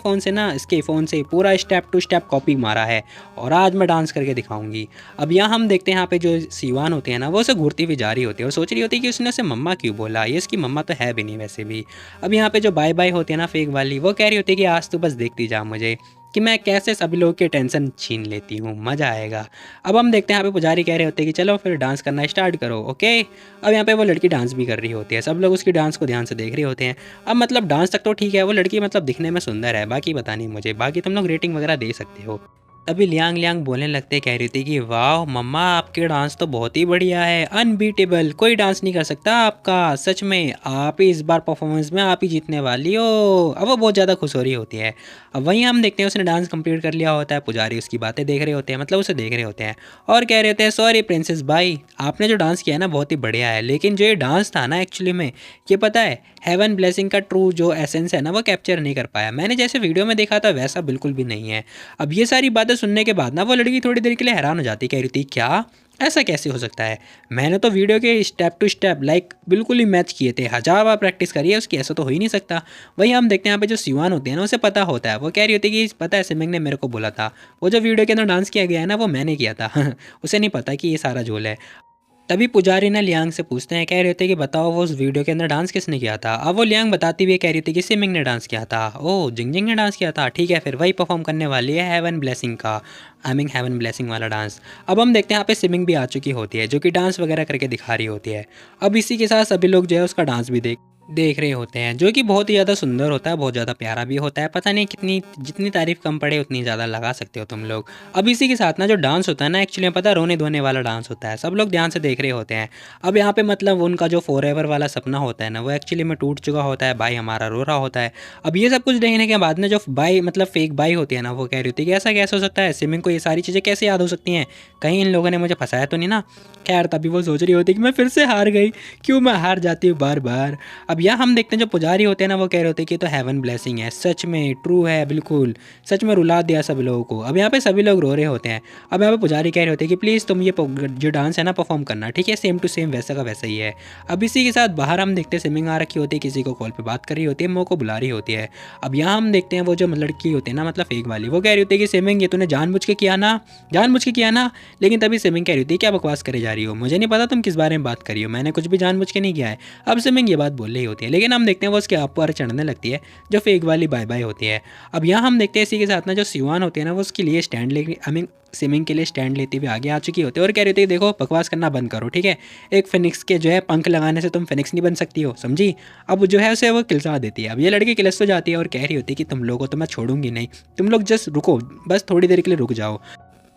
फ़ोन से पूरा स्टेप टू स्टेप कॉपी मारा है और आज मैं डांस करके दिखाऊंगी। अब यहाँ हम देखते हैं यहाँ पे जो सीवान होती है ना वो उसे घूरती हुई जा रही होती है और सोच रही होती है कि उसने उसे मम्मा क्यों बोला, ये इसकी मम्मा तो है भी नहीं वैसे भी। अब यहाँ पे जो बाय बाय होती है ना फेक वाली, वो कह रही होती है कि आज तो बस देखती जा मुझे कि मैं कैसे सभी लोगों की टेंशन छीन लेती हूँ, मज़ा आएगा। अब हम देखते हैं यहाँ पे पुजारी कह रहे होते हैं कि चलो फिर डांस करना स्टार्ट करो, ओके। अब यहाँ पे वो लड़की डांस भी कर रही होती है, सब लोग उसकी डांस को ध्यान से देख रहे होते हैं। अब मतलब डांस तक तो ठीक है, वो लड़की मतलब दिखने में सुंदर है, बाकी पता नहीं मुझे, बाकी तुम लोग रेटिंग वगैरह दे सकते हो। तभी लियांग लियांग बोलने लगते, कह रही थी कि वाह मम्मा आपके डांस तो बहुत ही बढ़िया है, अनबीटेबल, कोई डांस नहीं कर सकता आपका, सच में आप ही इस बार परफॉर्मेंस में आप ही जीतने वाली हो। अब वो बहुत ज़्यादा खुश हो रही होती है। अब वहीं हम देखते हैं उसने डांस कंप्लीट कर लिया होता है, पुजारी उसकी बातें देख रहे होते हैं, मतलब उसे देख रहे होते हैं और कह रहे होते हैं सॉरी प्रिंसेस भाई, आपने जो डांस किया है ना बहुत ही बढ़िया है, लेकिन जो ये डांस था ना एक्चुअली में, ये पता है हेवन ब्लेसिंग का ट्रू जो एसेंस है ना वो कैप्चर नहीं कर पाया, मैंने जैसे वीडियो में देखा था वैसा बिल्कुल भी नहीं है। अब ये सारी बातें सुनने के बाद ना वो लड़की थोड़ी देर के लिए हैरान हो जाती, कह रही थी क्या ऐसा कैसे हो सकता है, मैंने तो वीडियो के स्टेप टू स्टेप लाइक बिल्कुल ही मैच किए थे, 1000 बार प्रैक्टिस करी है उसकी, ऐसा तो हो ही नहीं सकता। वहीं हम देखते हैं यहाँ पे जो सिवान होती है ना उसे पता होता है, वो कह रही होती है कि पता है सिमिंग ने मेरे को बोला था वो जो वीडियो के अंदर डांस किया गया है ना वो मैंने किया था उसे नहीं पता कि ये सारा झोल है। तभी पुजारी ने लियांग से पूछते हैं, कह रहे थे कि बताओ वो उस वीडियो के अंदर डांस किसने किया था। अब वो लियांग बताती हुई कह रही थी कि सिमिंग ने डांस किया था। ओह जिंगजिंग ने डांस किया था, ठीक है फिर वही परफॉर्म करने वाली है हेवन ब्लेसिंग का, आई मीन हेवन ब्लेसिंग वाला डांस। अब हम देखते हैं यहाँ पे सिमिंग भी आ चुकी होती है जो कि डांस वगैरह करके दिखा रही होती है। अब इसी के साथ सभी लोग जो है उसका डांस भी देख रहे होते हैं जो कि बहुत ही ज़्यादा सुंदर होता है, बहुत ज़्यादा प्यारा भी होता है, पता नहीं कितनी जितनी तारीफ कम पड़े उतनी ज़्यादा लगा सकते हो तुम लोग। अब इसी के साथ ना जो डांस होता है ना एक्चुअली में पता है रोने धोने वाला डांस होता है, सब लोग ध्यान से देख रहे होते हैं। अब यहाँ पे मतलब उनका जो फॉरएवर वाला सपना होता है ना वो एक्चुअली में टूट चुका होता है, भाई हमारा रो रहा होता है। अब ये सब कुछ देखने के बाद में जो बाई मतलब फेक बाई होती है ना वो कह रही होती है कि ऐसा कैसे हो सकता है, सिमिंग को ये सारी चीज़ें कैसे याद हो सकती हैं, कहीं इन लोगों ने मुझे फंसाया तो नहीं ना। खैर तभी वो सोच रही होती है कि मैं फिर से हार गई, क्यों मैं हार जाती हूँ बार बार। अब यहाँ हम देखते हैं जो पुजारी होते हैं ना वो कह रहे होते हैं कि तो हेवन ब्लेसिंग है, सच में ट्रू है, बिल्कुल सच में रुला दिया सब लोगों को। अब यहाँ पे सभी लोग रो रहे होते हैं। अब यहाँ पे पुजारी कह रहे होते हैं कि प्लीज़ तुम ये जो डांस है ना परफॉर्म करना, ठीक है, सेम टू सेम वैसा का वैसा ही है। अब इसी के साथ बाहर हम देखते हैं स्विमिंग आ रखी होती है, किसी को कॉल पे बात कर रही होती है, मो को बुला रही होती है। अब यहाँ हम देखते हैं वो जो लड़की होती है ना मतलब फेक वाली, वो कह रही होती है कि स्विमिंग ये तूने जानबूझ के किया ना, जानबूझ के किया ना। लेकिन तभी स्विमिंग कह रही होती है क्या बकवास करे जा रही हो, मुझे नहीं पता तुम किस बारे में बात कर रही हो, मैंने कुछ भी जानबूझ के नहीं किया है। अब स्विमिंग ये बात बोल रही होती है, लेकिन हम देखते हैं वो उसके आप पर चढ़ने लगती है जो फेक वाली बाय बाय होती है। अब यहाँ हम देखते हैं इसी के साथ ना जो सिवान होती है ना वो उसके लिए स्टैंड ले आई मीन स्विमिंग के लिए स्टैंड लेते हुए आगे आ चुकी होती है और कह रही होती है देखो बकवास करना बंद करो, ठीक है, एक फिनिक्स के जो है पंख लगाने से तुम फिनिक्स नहीं बन सकती हो, समझी। अब जो है उसे वो किलसा देती है। अब ये लड़की किलस तो जाती है और कह रही होती है कि तुम लोगों को तो मैं छोड़ूंगी नहीं, तुम लोग जस्ट रुको, बस थोड़ी देर के लिए रुक जाओ।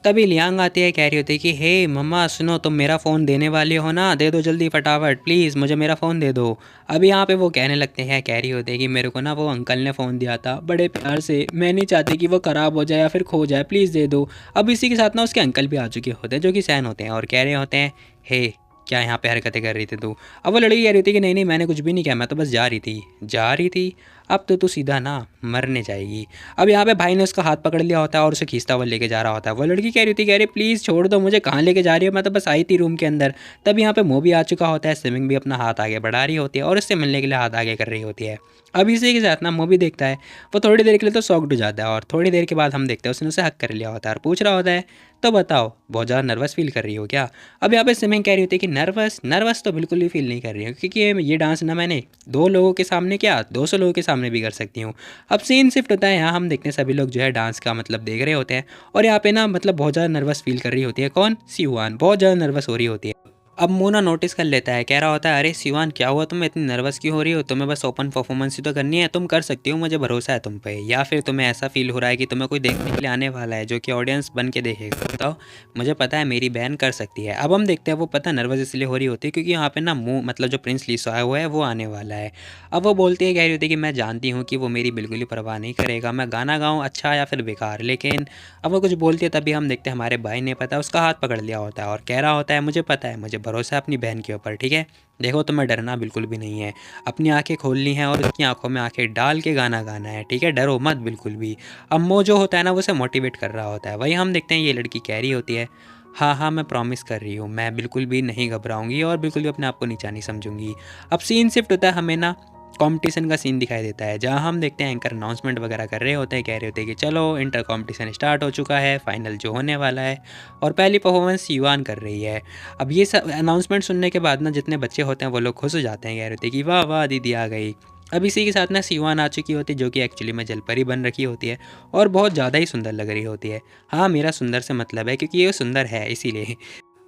तभी लियांग आती है, कह रही होती है कि हे मम्मा सुनो, तुम मेरा फ़ोन देने वाले हो ना, दे दो जल्दी फटाफट प्लीज़, मुझे मेरा फ़ोन दे दो। अब यहाँ पे वो कहने लगते हैं, कह रही होती है कि मेरे को ना वो अंकल ने फ़ोन दिया था बड़े प्यार से, मैं नहीं चाहती कि वो ख़राब हो जाए या फिर खो जाए, प्लीज़ दे दो। अब इसी के साथ ना उसके अंकल भी आ चुके होते हैं जो कि सैन होते हैं और कह रहे होते हैं हे क्या यहाँ पे हरकतें कर रही थी तू। अब वो लड़की कह रही थी कि नहीं नहीं मैंने कुछ भी नहीं किया, मैं तो बस जा रही थी। अब तो तू सीधा ना मरने जाएगी। अब यहाँ पे भाई ने उसका हाथ पकड़ लिया होता है और उसे खींचता हुआ लेके जा रहा होता है। वो लड़की कह रही थी, कह रही प्लीज़ छोड़ दो मुझे, कहाँ लेके जा रही हो, मैं तो बस आई थी रूम के अंदर। तब यहाँ पे मो भी आ चुका होता है, स्विमिंग भी अपना हाथ आगे बढ़ा रही होती है और इससे मिलने के लिए हाथ आगे कर रही होती है। अब इसी के साथ ना मो भी देखता है, वो थोड़ी देर के लिए तो शॉक्ड हो जाता है और थोड़ी देर के बाद हम देखते हैं उसने उसे हक कर लिया होता है और पूछ रहा होता है तो बताओ बहुत ज़्यादा नर्वस फील कर रही हो क्या। अब यहाँ पे स्विमिंग कह रही होती है कि नर्वस तो बिल्कुल भी फील नहीं कर रही हूँ, क्योंकि ये डांस ना मैंने 2 लोगों के सामने क्या 200 लोगों के सामने भी कर सकती हूँ। अब सीन शिफ्ट होता है, यहाँ हम देखते हैं सभी लोग जो है डांस का मतलब देख रहे होते हैं और यहाँ पे ना मतलब बहुत ज़्यादा नर्वस फील कर रही होती है, कौन, सिहुआन बहुत ज़्यादा नर्वस हो रही होती है। अब मो ना नोटिस कर लेता है, कह रहा होता है, अरे शिवान क्या हुआ, तुम्हें इतनी नर्वस क्यों हो रही हो, तुम्हें बस ओपन परफॉर्मेंस ही तो करनी है, तुम कर सकती हो, मुझे भरोसा है तुम पे। या फिर तुम्हें ऐसा फील हो रहा है कि तुम्हें कोई देखने के लिए आने वाला है जो कि ऑडियंस बन के देखेगा, बताओ। मुझे पता है मेरी बहन कर सकती है। अब हम देखते हैं वो पता नर्वस इसलिए हो रही होती है क्योंकि यहाँ पे ना मुँह मतलब जो प्रिंस लिसो है वो आने वाला है। अब वो बोलती है, कह रही होती है कि मैं जानती हूँ कि वो मेरी बिल्कुल ही परवाह नहीं करेगा, मैं गाना गाऊँ अच्छा या फिर बेकार, लेकिन अब वो कुछ बोलती है तभी हम देखते हैं हमारे भाई ने पता उसका हाथ पकड़ लिया होता है और कह रहा होता है, मुझे पता है, मुझे भरोसा है अपनी बहन के ऊपर, ठीक है। देखो तुम्हें डरना बिल्कुल भी नहीं है, अपनी आंखें खोलनी है और उसकी आंखों में आंखें डाल के गाना गाना है, ठीक है, डरो मत बिल्कुल भी। अब वो जो होता है ना वो उसे मोटिवेट कर रहा होता है। वही हम देखते हैं ये लड़की कह रही होती है, हाँ हाँ मैं प्रॉमिस कर रही हूँ, मैं बिल्कुल भी नहीं घबराऊंगी और बिल्कुल भी अपने आप को नीचा नहीं समझूंगी। अब सीन शिफ्ट होता है, हमें ना कंपटीशन का सीन दिखाई देता है जहां हम देखते हैं एंकर अनाउंसमेंट वगैरह कर रहे होते हैं, कह रहे होते हैं कि चलो इंटर कंपटीशन स्टार्ट हो चुका है, फाइनल जो होने वाला है, और पहली परफॉर्मेंस युवान कर रही है। अब ये सब अनाउंसमेंट सुनने के बाद ना जितने बच्चे होते हैं वो लोग खुश हो जाते हैं, कह रहे होते हैं कि वाह वाह दीदी आ गई। अब इसी के साथ ना सिवान आ चुकी होती है जो कि एक्चुअली में जलपरी बन रखी होती है और बहुत ज़्यादा ही सुंदर लग रही होती है। हाँ मेरा सुंदर से मतलब है क्योंकि ये सुंदर है इसीलिए।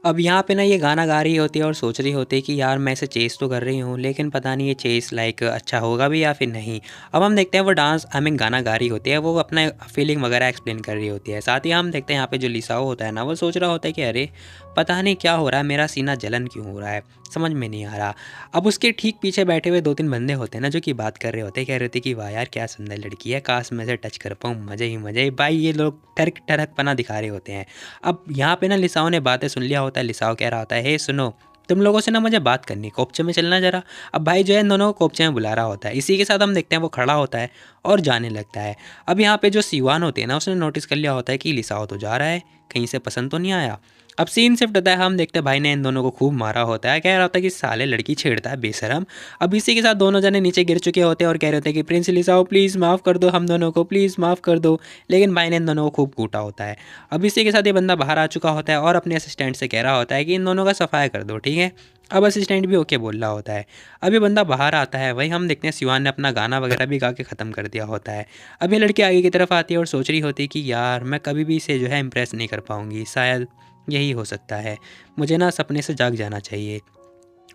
अब यहाँ पे ना ये गाना गा रही होती है और सोच रही होती है कि यार मैं इसे चेस तो कर रही हूँ लेकिन पता नहीं ये चेस लाइक अच्छा होगा भी या फिर नहीं। अब हम देखते हैं वो डांस आई मीन गाना गा रही होती है, वो अपना फीलिंग वगैरह एक्सप्लेन कर रही होती है। साथ ही हम देखते हैं यहाँ पे जो लिसाओ होता है ना वो सोच रहा होता है कि अरे पता नहीं क्या हो रहा है, मेरा सीना जलन क्यों हो रहा है, समझ में नहीं आ रहा। अब उसके ठीक पीछे बैठे हुए दो तीन बंदे होते हैं ना जो कि बात कर रहे होते हैं, कह रहे थे कि वाह यार क्या सुंदर लड़की है, काश मैं से टच कर पाऊँ, मज़े ही मज़े भाई। ये लोग ठरक ठरक पना दिखा रहे होते हैं। अब यहाँ पे ना लिसाओ ने बातें सुन लिया होता है, लिसाओ कह रहा होता है, हे सुनो तुम लोगों से ना मुझे बात करनी, कोपचे में चलना ज़रा। अब भाई जो है इन दोनों को कोपचे में बुला रहा होता है। इसी के साथ हम देखते हैं वो खड़ा होता है और जाने लगता है। अब यहाँ पे जो सीवान होती है ना उसने नोटिस कर लिया होता है कि लिसाओ तो जा रहा है, कहीं से पसंद तो नहीं आया। अब सीन शिफ्ट होता है, हम देखते हैं भाई ने इन दोनों को खूब मारा होता है, कह रहा होता है कि साले लड़की छेड़ता है बेशरम। अब इसी के साथ दोनों जने नीचे गिर चुके होते हैं और कह रहे होते हैं कि प्रिंस लिसाओ प्लीज़ माफ़ कर दो हम दोनों को, प्लीज़ माफ़ कर दो। लेकिन भाई ने इन दोनों को खूब कूटा होता है। अब इसी के साथ ये बंदा बाहर आ चुका होता है और अपने असिस्टेंट से कह रहा होता है कि इन दोनों का सफाया कर दो, ठीक है। अब असिस्टेंट भी ओके बोल रहा होता है। अब ये बंदा बाहर आता है, वही हम देखते हैं सिवान ने अपना गाना वगैरह भी गा के ख़त्म कर दिया होता है। अब ये लड़की आगे की तरफ आती है और सोच रही होती है कि यार मैं कभी भी इसे जो है इम्प्रेस नहीं कर पाऊँगी, शायद यही हो सकता है, मुझे ना सपने से जाग जाना चाहिए।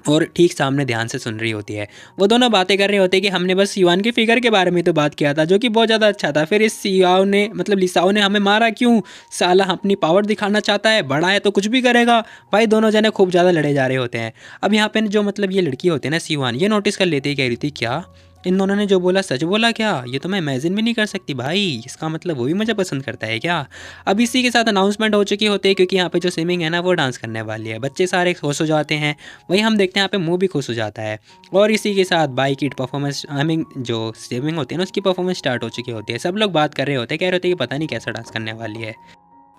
और ठीक सामने ध्यान से सुन रही होती है। वो दोनों बातें कर रहे होते हैं कि हमने बस सिवान के फिगर के बारे में तो बात किया था जो कि बहुत ज़्यादा अच्छा था, फिर इस सियाओ ने मतलब लिसाओ ने हमें मारा क्यों, साला अपनी पावर दिखाना चाहता है, बड़ा है तो कुछ भी करेगा। भाई दोनों जने खूब ज़्यादा लड़े जा रहे होते हैं। अब यहाँ पे जो मतलब ये लड़की होती है ना सिवान, ये नोटिस कर लेती है, कह रही थी क्या इन दोनों ने जो बोला सच बोला क्या, ये तो मैं इमेजिन भी नहीं कर सकती भाई, इसका मतलब वो भी मुझे पसंद करता है क्या। अब इसी के साथ अनाउंसमेंट हो चुकी होती है क्योंकि यहाँ पे जो स्विमिंग है ना वो डांस करने वाली है, बच्चे सारे खुश हो जाते हैं। वहीं हम देखते हैं यहाँ पे मुंह भी खुश हो जाता है। और इसी के साथ बाई की परफॉर्मेंस आई मीन जो स्विमिंग होती है ना उसकी परफॉर्मेंस स्टार्ट हो चुकी होती है। सब लोग बात कर रहे होते हैं, कह रहे होते हैं कि पता नहीं कैसा डांस करने वाली है।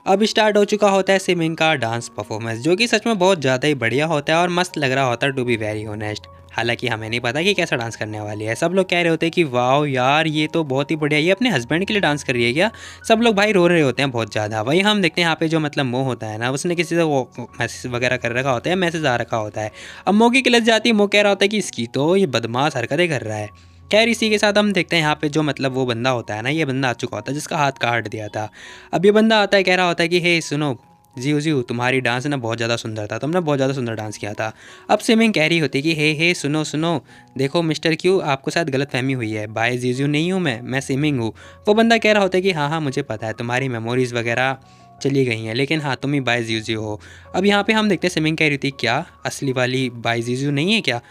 अब स्टार्ट हो चुका होता है स्विमिंग का डांस परफॉर्मेंस जो कि सच में बहुत ज़्यादा ही बढ़िया होता है और मस्त लग रहा होता है टू बी वेरी ऑनेस्ट। हालांकि हमें नहीं पता कि कैसा डांस करने वाली है। सब लोग कह रहे होते हैं कि वाओ यार ये तो बहुत ही बढ़िया, ये अपने हस्बैंड के लिए डांस कर रही है क्या। सब लोग भाई रो रहे होते हैं बहुत ज़्यादा। वहीं हम देखते हैं यहाँ पे जो मतलब मोह होता है ना उसने किसी से वो मैसेज वगैरह कर रखा होता है, मैसेज आ रखा होता है। अब मोह की क्लास जाती है, मोह कह रहा होता है कि इसकी तो ये बदमाश हरकतें कर रहा है। खैर इसी के साथ हम देखते हैं यहाँ पे जो मतलब वो बंदा होता है ना, ये बंदा आ चुका होता है जिसका हाथ काट दिया था। अब ये बंदा आता है, कह रहा होता है कि हे सुनो जीव जीव तुम्हारी डांस ना बहुत ज़्यादा सुंदर था, तुमने बहुत ज़्यादा सुंदर डांस किया था। अब स्विमिंग कह रही होती कि हे सुनो सुनो, देखो मिस्टर क्यू आपको शायद गलतफहमी हुई है, बाय जीजू नहीं हूँ मैं स्विमिंग हूँ। वो बंदा कह रहा होता है कि हाँ हाँ मुझे पता है तुम्हारी मेमोरीज़ वगैरह चली गई हैं, लेकिन हाँ तुम ही बाय जीजू हो। अब यहाँ पे हम देखते हैं स्विमिंग कह रही थी क्या असली वाली बाय जीजू नहीं है क्या।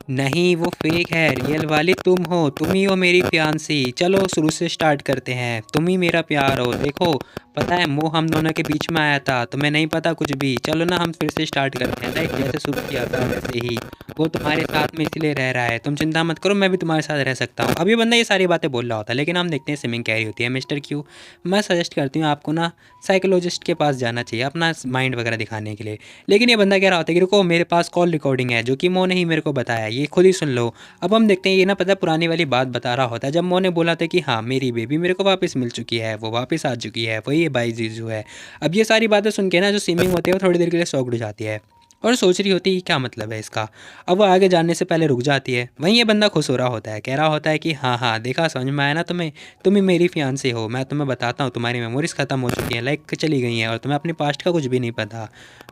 नहीं वो फेक है, रियल वाली तुम हो, तुम ही हो मेरी फियांसी। चलो शुरू से स्टार्ट करते हैं, तुम ही मेरा प्यार हो। देखो पता है मोह हम दोनों के बीच में आया था, तुम्हें नहीं पता कुछ भी। चलो ना हम फिर से स्टार्ट करते हैं, लाइक जैसे शुरू किया था वैसे ही। वो तुम्हारे साथ में इसलिए रह रहा है, तुम चिंता मत करो मैं भी तुम्हारे साथ रह सकता हूँ। अभी बंदा ये सारी बातें बोल रहा होता है, लेकिन हम देखते हैं स्विमिंग कह रही होती है मिस्टर क्यू मैं सजेस्ट करती हूँ आपको ना साइकोलॉजिस्ट के पास जाना चाहिए अपना माइंड वगैरह दिखाने के लिए। लेकिन ये बंदा कह रहा होता है कि रुको मेरे पास कॉल रिकॉर्डिंग है जो कि मोह ने ही मेरे को बताया, ये खुद ही सुन लो। अब हम देखते हैं ये ना पता पुरानी वाली बात बता रहा होता है जब मोह ने बोला था कि हाँ मेरी बेबी मेरे को वापस मिल चुकी है, वो वापस आ चुकी है, वही बाई जीजू है। अब ये सारी बातें सुन के ना जो स्विमिंग होती है वो थोड़ी देर के लिए शॉक्ड हो जाती है और सोच रही होती है क्या मतलब है इसका। अब वो आगे जानने से पहले रुक जाती है। वहीं ये बंदा खुश हो रहा होता है, कह रहा होता है कि हाँ हाँ देखा, समझ में आया ना तुम्हें, तुम ही मेरी फियांसे हो। मैं तुम्हें बताता हूँ, तुम्हारी मेमोरीज खत्म हो चुकी हैं, लाइक चली गई हैं, और तुम्हें अपने पास्ट का कुछ भी नहीं पता।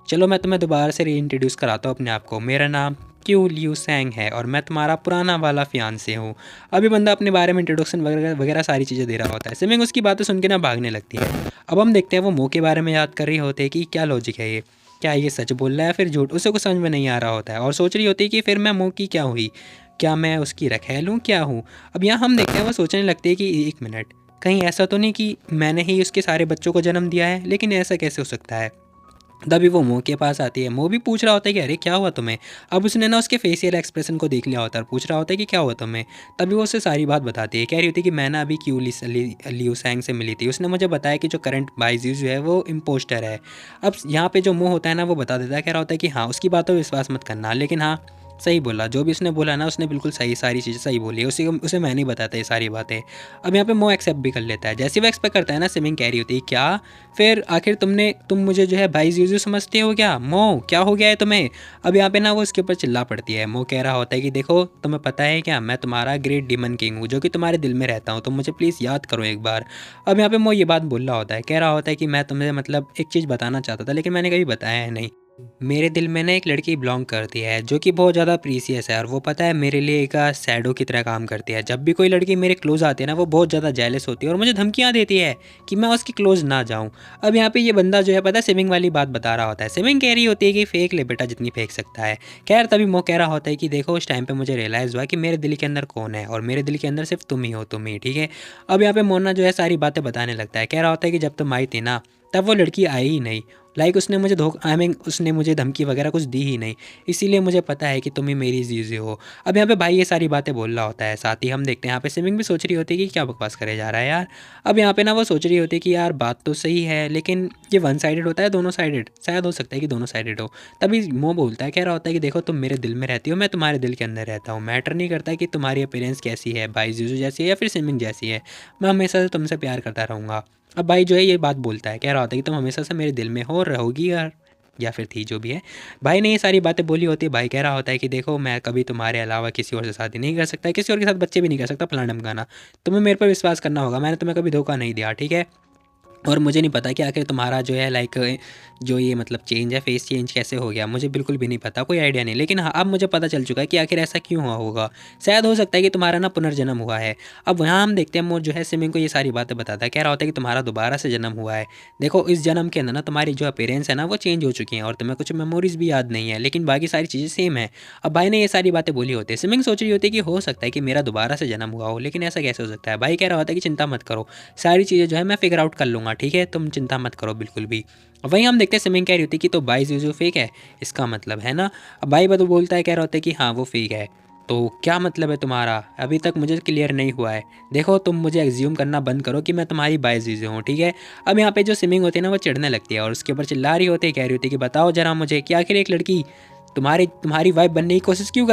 चलो मैं तुम्हें दोबारा से री इंट्रोड्यूस कराता हूँ अपने आप को। मेरा नाम क्यू लियू सैंग है और मैं तुम्हारा पुराना वाला फियांसे हूँ। अभी बंदा अपने बारे में इंट्रोडक्शन वगैरह वगैरह सारी चीज़ें दे रहा होता है। सिमिंग उसकी बातें सुन के ना भागने लगती है। अब हम देखते हैं वो मुँह के बारे में याद कर रही होते हैं कि क्या लॉजिक है ये, क्या ये सच बोल रहा है फिर झूठ, उसे कुछ समझ में नहीं आ रहा होता है। और सोच रही होती है कि फिर मैं मुँह की क्या हुई, क्या मैं उसकी रखैल हूँ, क्या हूँ। अब यहाँ हम देखते हैं वो सोचने लगती है कि एक मिनट, कहीं ऐसा तो नहीं कि मैंने ही उसके सारे बच्चों को जन्म दिया है, लेकिन ऐसा कैसे हो सकता है। तभी वो मो के पास आती है। मो भी पूछ रहा होता है कि अरे क्या हुआ तुम्हें। अब उसने ना उसके फेशियल एक्सप्रेशन को देख लिया होता है और पूछ रहा होता है कि क्या हुआ तुम्हें। तभी वो उसे सारी बात बताती है, कह रही होती है कि मैं ना अभी लियू सैंग से मिली थी, उसने मुझे बताया कि जो करंट बाइजू जो है वो इम्पोस्टर है। अब यहाँ पे जो मो होता है ना वो बता देता है, कह रहा होता है कि हाँ उसकी बातों पर विश्वास मत करना, लेकिन हाँ सही बोला, जो भी उसने बोला ना उसने बिल्कुल सही सारी चीज़ें सही बोली है, उसे मैं नहीं बताता ये सारी बातें। अब यहाँ पे मो एक्सेप्ट भी कर लेता है। जैसे वो एक्सपेक्ट करता है ना, सिमिंग कह रही होती है क्या, फिर आखिर तुम मुझे जो है भाई जीजू समझते हो क्या, मो क्या हो गया है तुम्हें। अब यहाँ पे ना वो उसके ऊपर चिल्ला पड़ती है। मो कह रहा होता है कि देखो तुम्हें पता है क्या, मैं तुम्हारा ग्रेट डीमन किंग हूँ जो कि तुम्हारे दिल में रहता हूँ, तुम मुझे प्लीज़ याद करो एक बार। अब यहाँ पे मो ये बात बोल रहा होता है, कह रहा होता है कि मैं तुम्हें मतलब एक चीज़ बताना चाहता था लेकिन मैंने कभी बताया है नहीं। मेरे दिल में ना एक लड़की बिलोंग करती है जो कि बहुत ज़्यादा प्रीसियस है, और वो पता है मेरे लिए एक शैडो की तरह काम करती है। जब भी कोई लड़की मेरे क्लोज आती है ना वो बहुत ज़्यादा जेलस होती है और मुझे धमकियाँ देती है कि मैं उसकी क्लोज ना जाऊँ। अब यहाँ पे ये बंदा जो है पता है स्विमिंग वाली बात बता रहा होता है। स्विमिंग कह रही होती है कि फेंक ले बेटा जितनी फेंक सकता है। खैर तभी मो कह रहा होता है कि देखो उस टाइम पे मुझे रियलाइज़ हुआ कि मेरे दिल के अंदर कौन है, और मेरे दिल के अंदर सिर्फ तुम ही हो, तुम ही, ठीक है। अब यहाँ पे मोना जो है सारी बातें बताने लगता है, कह रहा होता है कि जब तुम आई थी ना तब वो लड़की आई ही नहीं, लाइक उसने मुझे आई मीन उसने मुझे धमकी वगैरह कुछ दी ही नहीं, इसीलिए मुझे पता है कि तुम ही मेरी जीजी हो। अब यहाँ पे भाई ये सारी बातें बोल रहा होता है। साथ ही हम देखते हैं यहाँ पे स्विमिंग भी सोच रही होती है कि क्या बकवास करे जा रहा है यार। अब यहाँ पे ना वो सोच रही होती है कि यार बात तो सही है लेकिन ये वन साइडेड होता है, दोनों साइडेड शायद हो सकता है कि दोनों साइडेड हो। तभी मो बोलता है, कह रहा होता है कि देखो तुम मेरे दिल में रहती हो, मैं तुम्हारे दिल के अंदर रहता हूँ, मैटर नहीं करता कि तुम्हारी अपीयरेंस कैसी है, भाई जीजू जैसी है या फिर स्विमिंग जैसी है, मैं हमेशा से तुमसे प्यार करता रहूँगा। अब भाई जो है ये बात बोलता है, कह रहा होता है कि तुम हमेशा से मेरे दिल में हो, रहोगी यार, या फिर थी, जो भी है। भाई ने ये सारी बातें बोली होती है। भाई कह रहा होता है कि देखो मैं कभी तुम्हारे अलावा किसी और से शादी नहीं कर सकता, किसी और के साथ बच्चे भी नहीं कर सकता, फलाना ढमकाना। तुम्हें मेरे पर विश्वास करना होगा, मैंने तुम्हें कभी धोखा नहीं दिया, ठीक है। और मुझे नहीं पता कि आखिर तुम्हारा जो है लाइक जो ये मतलब चेंज है, फेस चेंज कैसे हो गया, मुझे बिल्कुल भी नहीं पता, कोई आइडिया नहीं। लेकिन हाँ अब मुझे पता चल चुका है कि आखिर ऐसा क्यों हुआ होगा। शायद हो सकता है कि तुम्हारा ना पुनर्जन्म हुआ है। अब यहाँ हम देखते हैं मोर जो है सिमिंग को ये सारी बातें बताता है, कह रहा होता है कि तुम्हारा दोबारा से जन्म हुआ है। देखो इस जन्म के अंदर ना तुम्हारी जो अपीयरेंस है ना वो चेंज हो चुकी हैं और तुम्हें कुछ मेमोरीज भी याद नहीं है, लेकिन बाकी सारी चीज़ें सेम है। अब भाई ने ये सारी बातें बोली होती है। सिमिंग सोच रही होती है कि हो सकता है कि मेरा दोबारा से जन्म हुआ हो, लेकिन ऐसा कैसे हो सकता है। भाई कह रहा होता है कि चिंता मत करो, सारी चीज़ें जो है मैं फिगर आउट कर लूँगा, ठीक है, तुम चिंता मत करो बिल्कुल भी। वहीं हम देखते हैं सिमिंग कह रही होती है कि तो बाई जीजू फेक है, इसका मतलब है ना। अब भाई बदू बोलता है, कह रहा होता है कि हाँ वो फेक है। तो क्या मतलब है तुम्हारा, अभी तक मुझे क्लियर नहीं हुआ है। देखो तुम मुझे एग्ज्यूम करना बंद करो कि मैं तुम्हारी बाई जीजू हूँ, ठीक है। अब यहाँ पे जो सिमिंग होती है ना वो चिढ़ने लगती है और उसके ऊपर चिल्ला रही होती है, कह रही होती है कि बताओ जरा मुझे कि आखिर एक लड़की तुम्हारी वाइफ बनने की कोशिश क्यों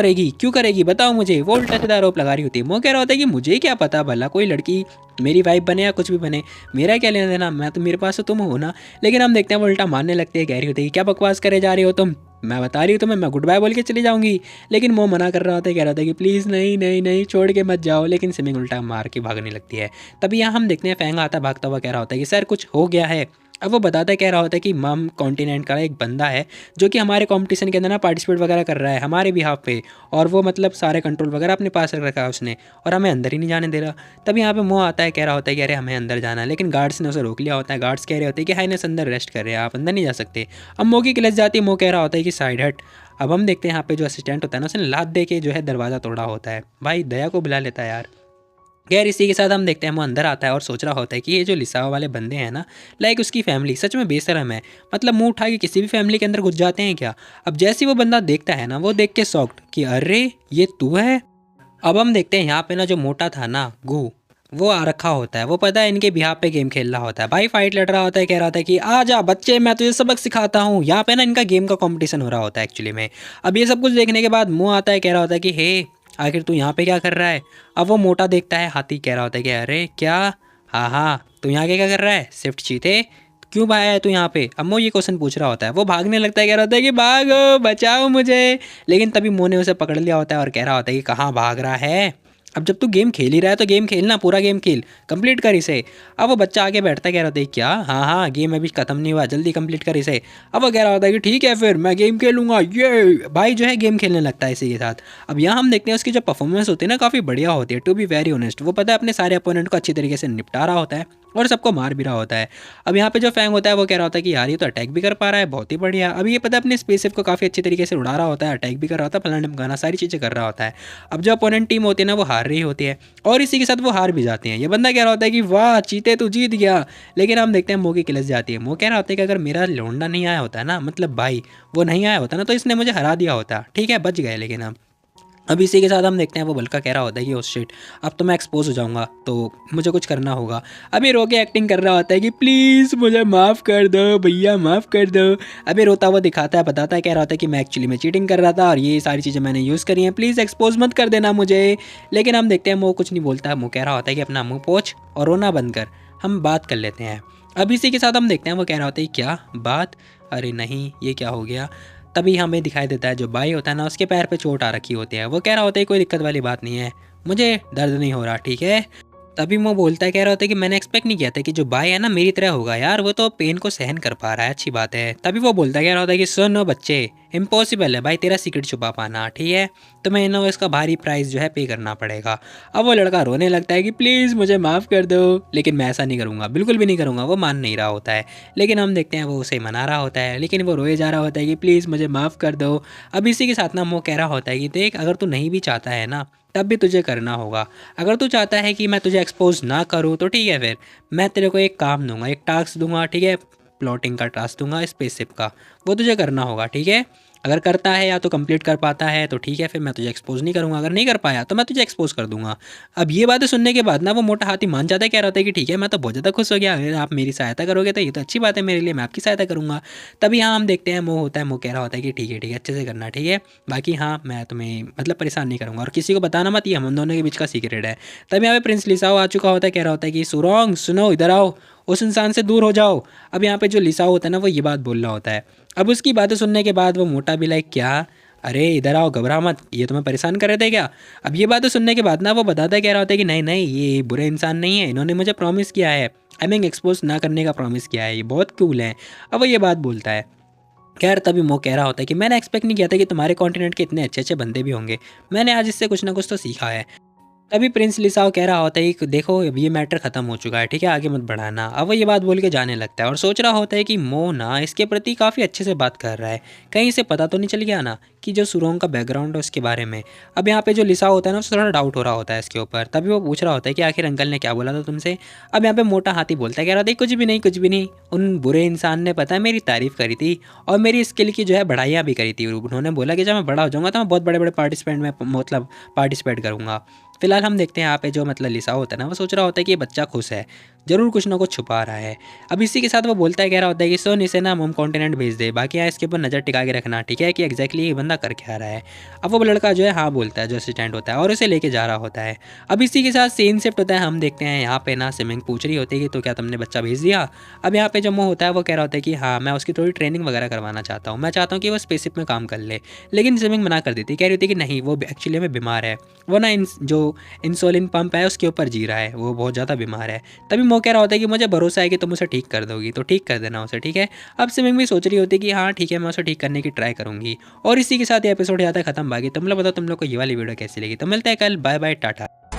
करेगी बताओ मुझे। वो उल्टा सीधा आरोप लगा रही होती है। वो कह रहा होता है कि मुझे क्या पता भला कोई लड़की मेरी वाइफ बने या कुछ भी बने, मेरा क्या लेना देना, मैं तो मेरे पास तो तुम हो ना। लेकिन हम देखते हैं वो उल्टा मानने लगती है, कह रही होती है क्या बकवास करे जा रही हो तुम, मैं बता रही हूँ तुम्हें, मैं गुड बाय बोल के चली जाऊंगी। लेकिन वो मना कर रहा होता है, कह रहा होता है कि प्लीज़ नहीं नहीं नहीं छोड़ के मत जाओ। लेकिन सिमिंग उल्टा मार के भागने लगती है। तभी यहाँ हम देखते हैं फैंग आता भागता हुआ, कह रहा होता है कि सर कुछ हो गया है। अब वो बताता है, कह रहा होता है कि मम कॉन्टिनेंट का एक बंदा है जो कि हमारे कंपटीशन के अंदर ना पार्टिसिपेट वगैरह कर रहा है हमारे बिहाफ पे, और वो मतलब सारे कंट्रोल वगैरह अपने पास रख रखा है उसने, और हमें अंदर ही नहीं जाने दे रहा। तब यहाँ पे मोह आता है, कह रहा होता है कि अरे हमें अंदर जाना है, लेकिन गार्ड्स ने उसे रोक लिया होता है। गार्ड्स कह रहे होते हैं कि हाइनेस अंदर रेस्ट कर रहे हैं, आप अंदर नहीं जा सकते। अब मोह की क्लच जाती है, मोह कह रहा होता है कि साइड हट। अब हम देखते हैं यहाँ पे जो असिस्टेंट होता है ना उसने लात दे के जो है दरवाज़ा तोड़ा होता है। भाई दया को बुला लेता है यार। खैर इसी के साथ हम देखते हैं वो अंदर आता है और सोच रहा होता है कि ये जो लिसावा वाले बंदे हैं ना, लाइक उसकी फैमिली सच में बेशरम है, मतलब मुंह उठा के किसी भी फैमिली के अंदर घुस जाते हैं क्या। अब जैसे ही वो बंदा देखता है ना वो देख के शॉक्ड कि अरे ये तू है। अब हम देखते हैं यहाँ पे ना जो मोटा था ना गू, वो आ रखा होता है। वो पता है इनके बिहाफ पे गेम खेल रहा होता है। भाई फाइट लड़ रहा होता है, कह रहा होता है कि आ जा बच्चे मैं तुझे सबक सिखाता हूँ। यहाँ पे ना इनका गेम का कंपटीशन हो रहा होता है एक्चुअली में। अब ये सब कुछ देखने के बाद मुँह आता है, कह रहा होता है कि हे आखिर तू यहाँ पे क्या कर रहा है। अब वो मोटा देखता है हाथी, कह रहा होता है कि अरे क्या, हाँ हाँ तू यहाँ क्या कर रहा है, शिफ्ट चीते क्यों भाया है तू यहाँ पे? अब मो ये क्वेश्चन पूछ रहा होता है। वो भागने लगता है, कह रहा होता है कि भागो बचाओ मुझे। लेकिन तभी मो ने उसे पकड़ लिया होता है और कह रहा होता है कि कहाँ भाग रहा है? अब जब तू गेम खेल ही रहा है तो गेम खेलना, पूरा गेम खेल, कंप्लीट कर इसे। अब वो बच्चा आगे बैठता है, कह रहा होता है क्या? हाँ हाँ, गेम अभी खत्म नहीं हुआ, जल्दी कंप्लीट कर इसे। अब वो कह रहा होता है कि ठीक है फिर मैं गेम खेलूंगा। ये भाई जो है गेम खेलने लगता है इसी के साथ। अब यहाँ हम देखते हैं उसकी जो परफॉर्मेंस होती है ना, काफ़ी बढ़िया होती है, टू बी वेरी ऑनेस्ट। वो पता है अपने सारे अपोनेंट को अच्छी तरीके से निपटा रहा होता है और सबको मार भी रहा होता है। अब यहाँ पे जो फैंग होता है वो कह रहा होता है कि यार ये तो अटैक भी कर पा रहा है, बहुत ही बढ़िया। अब ये पता है अपने स्पेसशिप को काफ़ी अच्छी तरीके से उड़ा रहा होता है, अटैक भी कर रहा होता है, फलाना ढिमकाना सारी चीज़ें कर रहा होता है। अब जो अपोनेंट टीम होती है ना वो हार रही होती है और इसी के साथ वो हार भी जाती हैं। ये बंदा कह रहा होता है कि वाह चीते तू जीत गया। लेकिन हम देखते हैं मो की किलस जाती है। मो कह रहा होता है कि अगर मेरा लौंडा नहीं आया होता ना, मतलब भाई वो नहीं आया होता ना, तो इसने मुझे हरा दिया होता। ठीक है, बच गए। लेकिन अब इसी के साथ हम देखते हैं वो बल्का कह रहा होता है कि ओह शिट, अब तो मैं एक्सपोज हो जाऊंगा, तो मुझे कुछ करना होगा। अभी रो के एक्टिंग कर रहा होता है कि प्लीज़ मुझे माफ़ कर दो भैया, माफ़ कर दो। अभी रोता हुआ दिखाता है, बताता है, कह रहा होता है कि मैं एक्चुअली में चीटिंग कर रहा था और ये सारी चीज़ें मैंने यूज़ करी हैं, प्लीज़ एक्सपोज मत कर देना मुझे। लेकिन हम देखते हैं वो कुछ नहीं बोलता है। वो कह रहा होता है कि अपना मुँह पोंछ और रोना बंद कर, हम बात कर लेते हैं। अब इसी के साथ हम देखते हैं वो कह रहा होता है क्या बात? अरे नहीं, ये क्या हो गया? तभी हमें दिखाई देता है जो बाई होता है ना, उसके पैर पे चोट आ रखी होती है। वो कह रहा होता है कोई दिक्कत वाली बात नहीं है, मुझे दर्द नहीं हो रहा, ठीक है। तभी वो बोलता है, कह रहा होता है कि मैंने एक्सपेक्ट नहीं किया था कि जो बाई है ना मेरी तरह होगा यार, वो तो पेन को सहन कर पा रहा है, अच्छी बात है। तभी वो बोलता है, कह रहा होता है कि सुनो बच्चे, इम्पॉसिबल है भाई तेरा सीक्रेट छुपा पाना, ठीक है, तो मैं ना इसका भारी प्राइस जो है पे करना पड़ेगा। अब वो लड़का रोने लगता है कि प्लीज़ मुझे माफ़ कर दो। लेकिन मैं ऐसा नहीं करूँगा, बिल्कुल भी नहीं करूँगा। वो मान नहीं रहा होता है। लेकिन हम देखते हैं वो उसे मना रहा होता है, लेकिन वो रोए जा रहा होता है कि प्लीज़ मुझे माफ़ कर दो। अब इसी के साथ ना वो कह रहा होता है कि देख, अगर तू नहीं भी चाहता है ना, तब भी तुझे करना होगा। अगर तू चाहता है कि मैं तुझे एक्सपोज ना करूँ तो ठीक है, फिर मैं तेरे को एक काम दूंगा, एक टास्क दूंगा, ठीक है, प्लॉटिंग का टास्क दूंगा, स्पेसशिप का, वो तुझे करना होगा, ठीक है। अगर करता है या तो कंप्लीट कर पाता है तो ठीक है, फिर मैं तुझे एक्सपोज नहीं करूँगा। अगर नहीं कर पाया तो मैं तुझे एक्सपोज कर दूंगा। अब ये बातें सुनने के बाद ना वो मोटा हाथी मान जाता है, कह रहा होता है कि ठीक है, मैं तो बहुत ज़्यादा खुश हो गया, अगर आप मेरी सहायता करोगे तो ये तो अच्छी बात है मेरे लिए, मैं आपकी सहायता करूँगा। तभी हाँ हम देखते हैं वो होता है, वो कह रहा होता है कि ठीक है ठीक है, अच्छे से करना, ठीक है, बाकी हाँ मैं तुम्हें मतलब परेशान नहीं करूँगा और किसी को बताना मत, ये हम दोनों के बीच का सीक्रेट है। तभी यहाँ पे प्रिंस लिसाओ आ चुका होता है, कह रहा होता है कि सुरोंग सुनो, इधर आओ, उस इंसान से दूर हो जाओ। अब यहाँ पे जो लिसाओ होता है ना वो ये बात बोल रहा होता है। अब उसकी बातें सुनने के बाद वो मोटा भी लाइक क्या, अरे इधर आओ, घबरा मत, ये तुम्हें परेशान कर रहे थे क्या? अब ये बातें सुनने के बाद ना वो बताता है, कह रहा होता है कि नहीं नहीं, ये बुरे इंसान नहीं है, इन्होंने मुझे प्रॉमिस किया है, आई मीन एक्सपोज ना करने का प्रॉमिस किया है, ये बहुत कूल है। अब वो ये बात बोलता है। खैर तभी मो कह रहा होता है कि मैंने एक्सपेक्ट नहीं किया था कि तुम्हारे कॉन्टिनेंट के इतने अच्छे अच्छे बंदे भी होंगे, मैंने आज इससे कुछ ना कुछ तो सीखा है। तभी प्रिंस लिसाओ कह रहा होता है कि देखो अब ये मैटर ख़त्म हो चुका है, ठीक है, आगे मत बढ़ाना। अब वो ये बात बोल के जाने लगता है और सोच रहा होता है कि मो ना इसके प्रति काफ़ी अच्छे से बात कर रहा है, कहीं इसे पता तो नहीं चल गया ना कि जो सुरोंग का बैकग्राउंड है उसके बारे में। अब यहाँ पे जो लिसाओ होता है ना, उसको थोड़ा डाउट हो रहा होता है इसके ऊपर। तभी वो पूछ रहा होता है कि आखिर अंकल ने क्या बोला था तुमसे? अब यहाँ पे मोटा हाथी बोलता है, कह रहा था कुछ भी नहीं, कुछ भी नहीं, उन बुरे इंसान ने पता है मेरी तारीफ़ करी थी और मेरी स्किल की जो है बढ़ाइयाँ भी करी थी। उन्होंने बोला कि जब मैं बड़ा हो जाऊँगा तो मैं बहुत बड़े बड़े पार्टिसिपेंट में मतलब पार्टिसिपेट करूँगा। फिलहाल हम देखते हैं यहाँ पे जो मतलब लिसाओ होता है ना, वो सोच रहा होता है कि ये बच्चा खुश है, ज़रूर कुछ ना कुछ छुपा रहा है। अब इसी के साथ वो बोलता है, कह रहा होता है कि सुन, इसे ना हम कॉन्टिनेंट भेज दे, बाकी यहाँ इसके ऊपर नज़र टिका के रखना, ठीक है, कि एग्जैक्टली ये बंदा कर क्या रहा है। अब वो लड़का जो है हाँ बोलता है, जो असिस्टेंट होता है, और उसे लेके जा रहा होता है। अब इसी के साथ सीन शिफ्ट होता है। हम देखते हैं यहाँ पे ना स्विमिंग पूछ रही होती है कि तो क्या तुमने बच्चा भेज दिया? अब यहाँ पे जो मुँह होता है वो कह रहा होता है कि हाँ मैं उसकी थोड़ी ट्रेनिंग वगैरह करवाना चाहता हूँ, मैं चाहता हूँ कि वो स्पेसशिप में काम कर ले। लेकिन स्विमिंग मना कर देती, कह रही होती कि नहीं, वो एक्चुअली में बीमार है, वो ना जो इंसुलिन पंप है उसके ऊपर जी रहा है, वो बहुत ज़्यादा बीमार है। तभी मो कह रहा होता है कि मुझे भरोसा है कि तुम उसे ठीक कर दोगी, तो ठीक कर देना उसे, ठीक है। अब स्विमिंग भी सोच रही होती है कि हाँ ठीक है, मैं उसे ठीक करने की ट्राई करूँगी। और इसी के साथ ये एपिसोड जाता है खत्म। बाकी तुम लोग बताओ तुम लोग को ये वाली वीडियो कैसी लगी। तो मिलता है कल, बाय बाय, टाटा।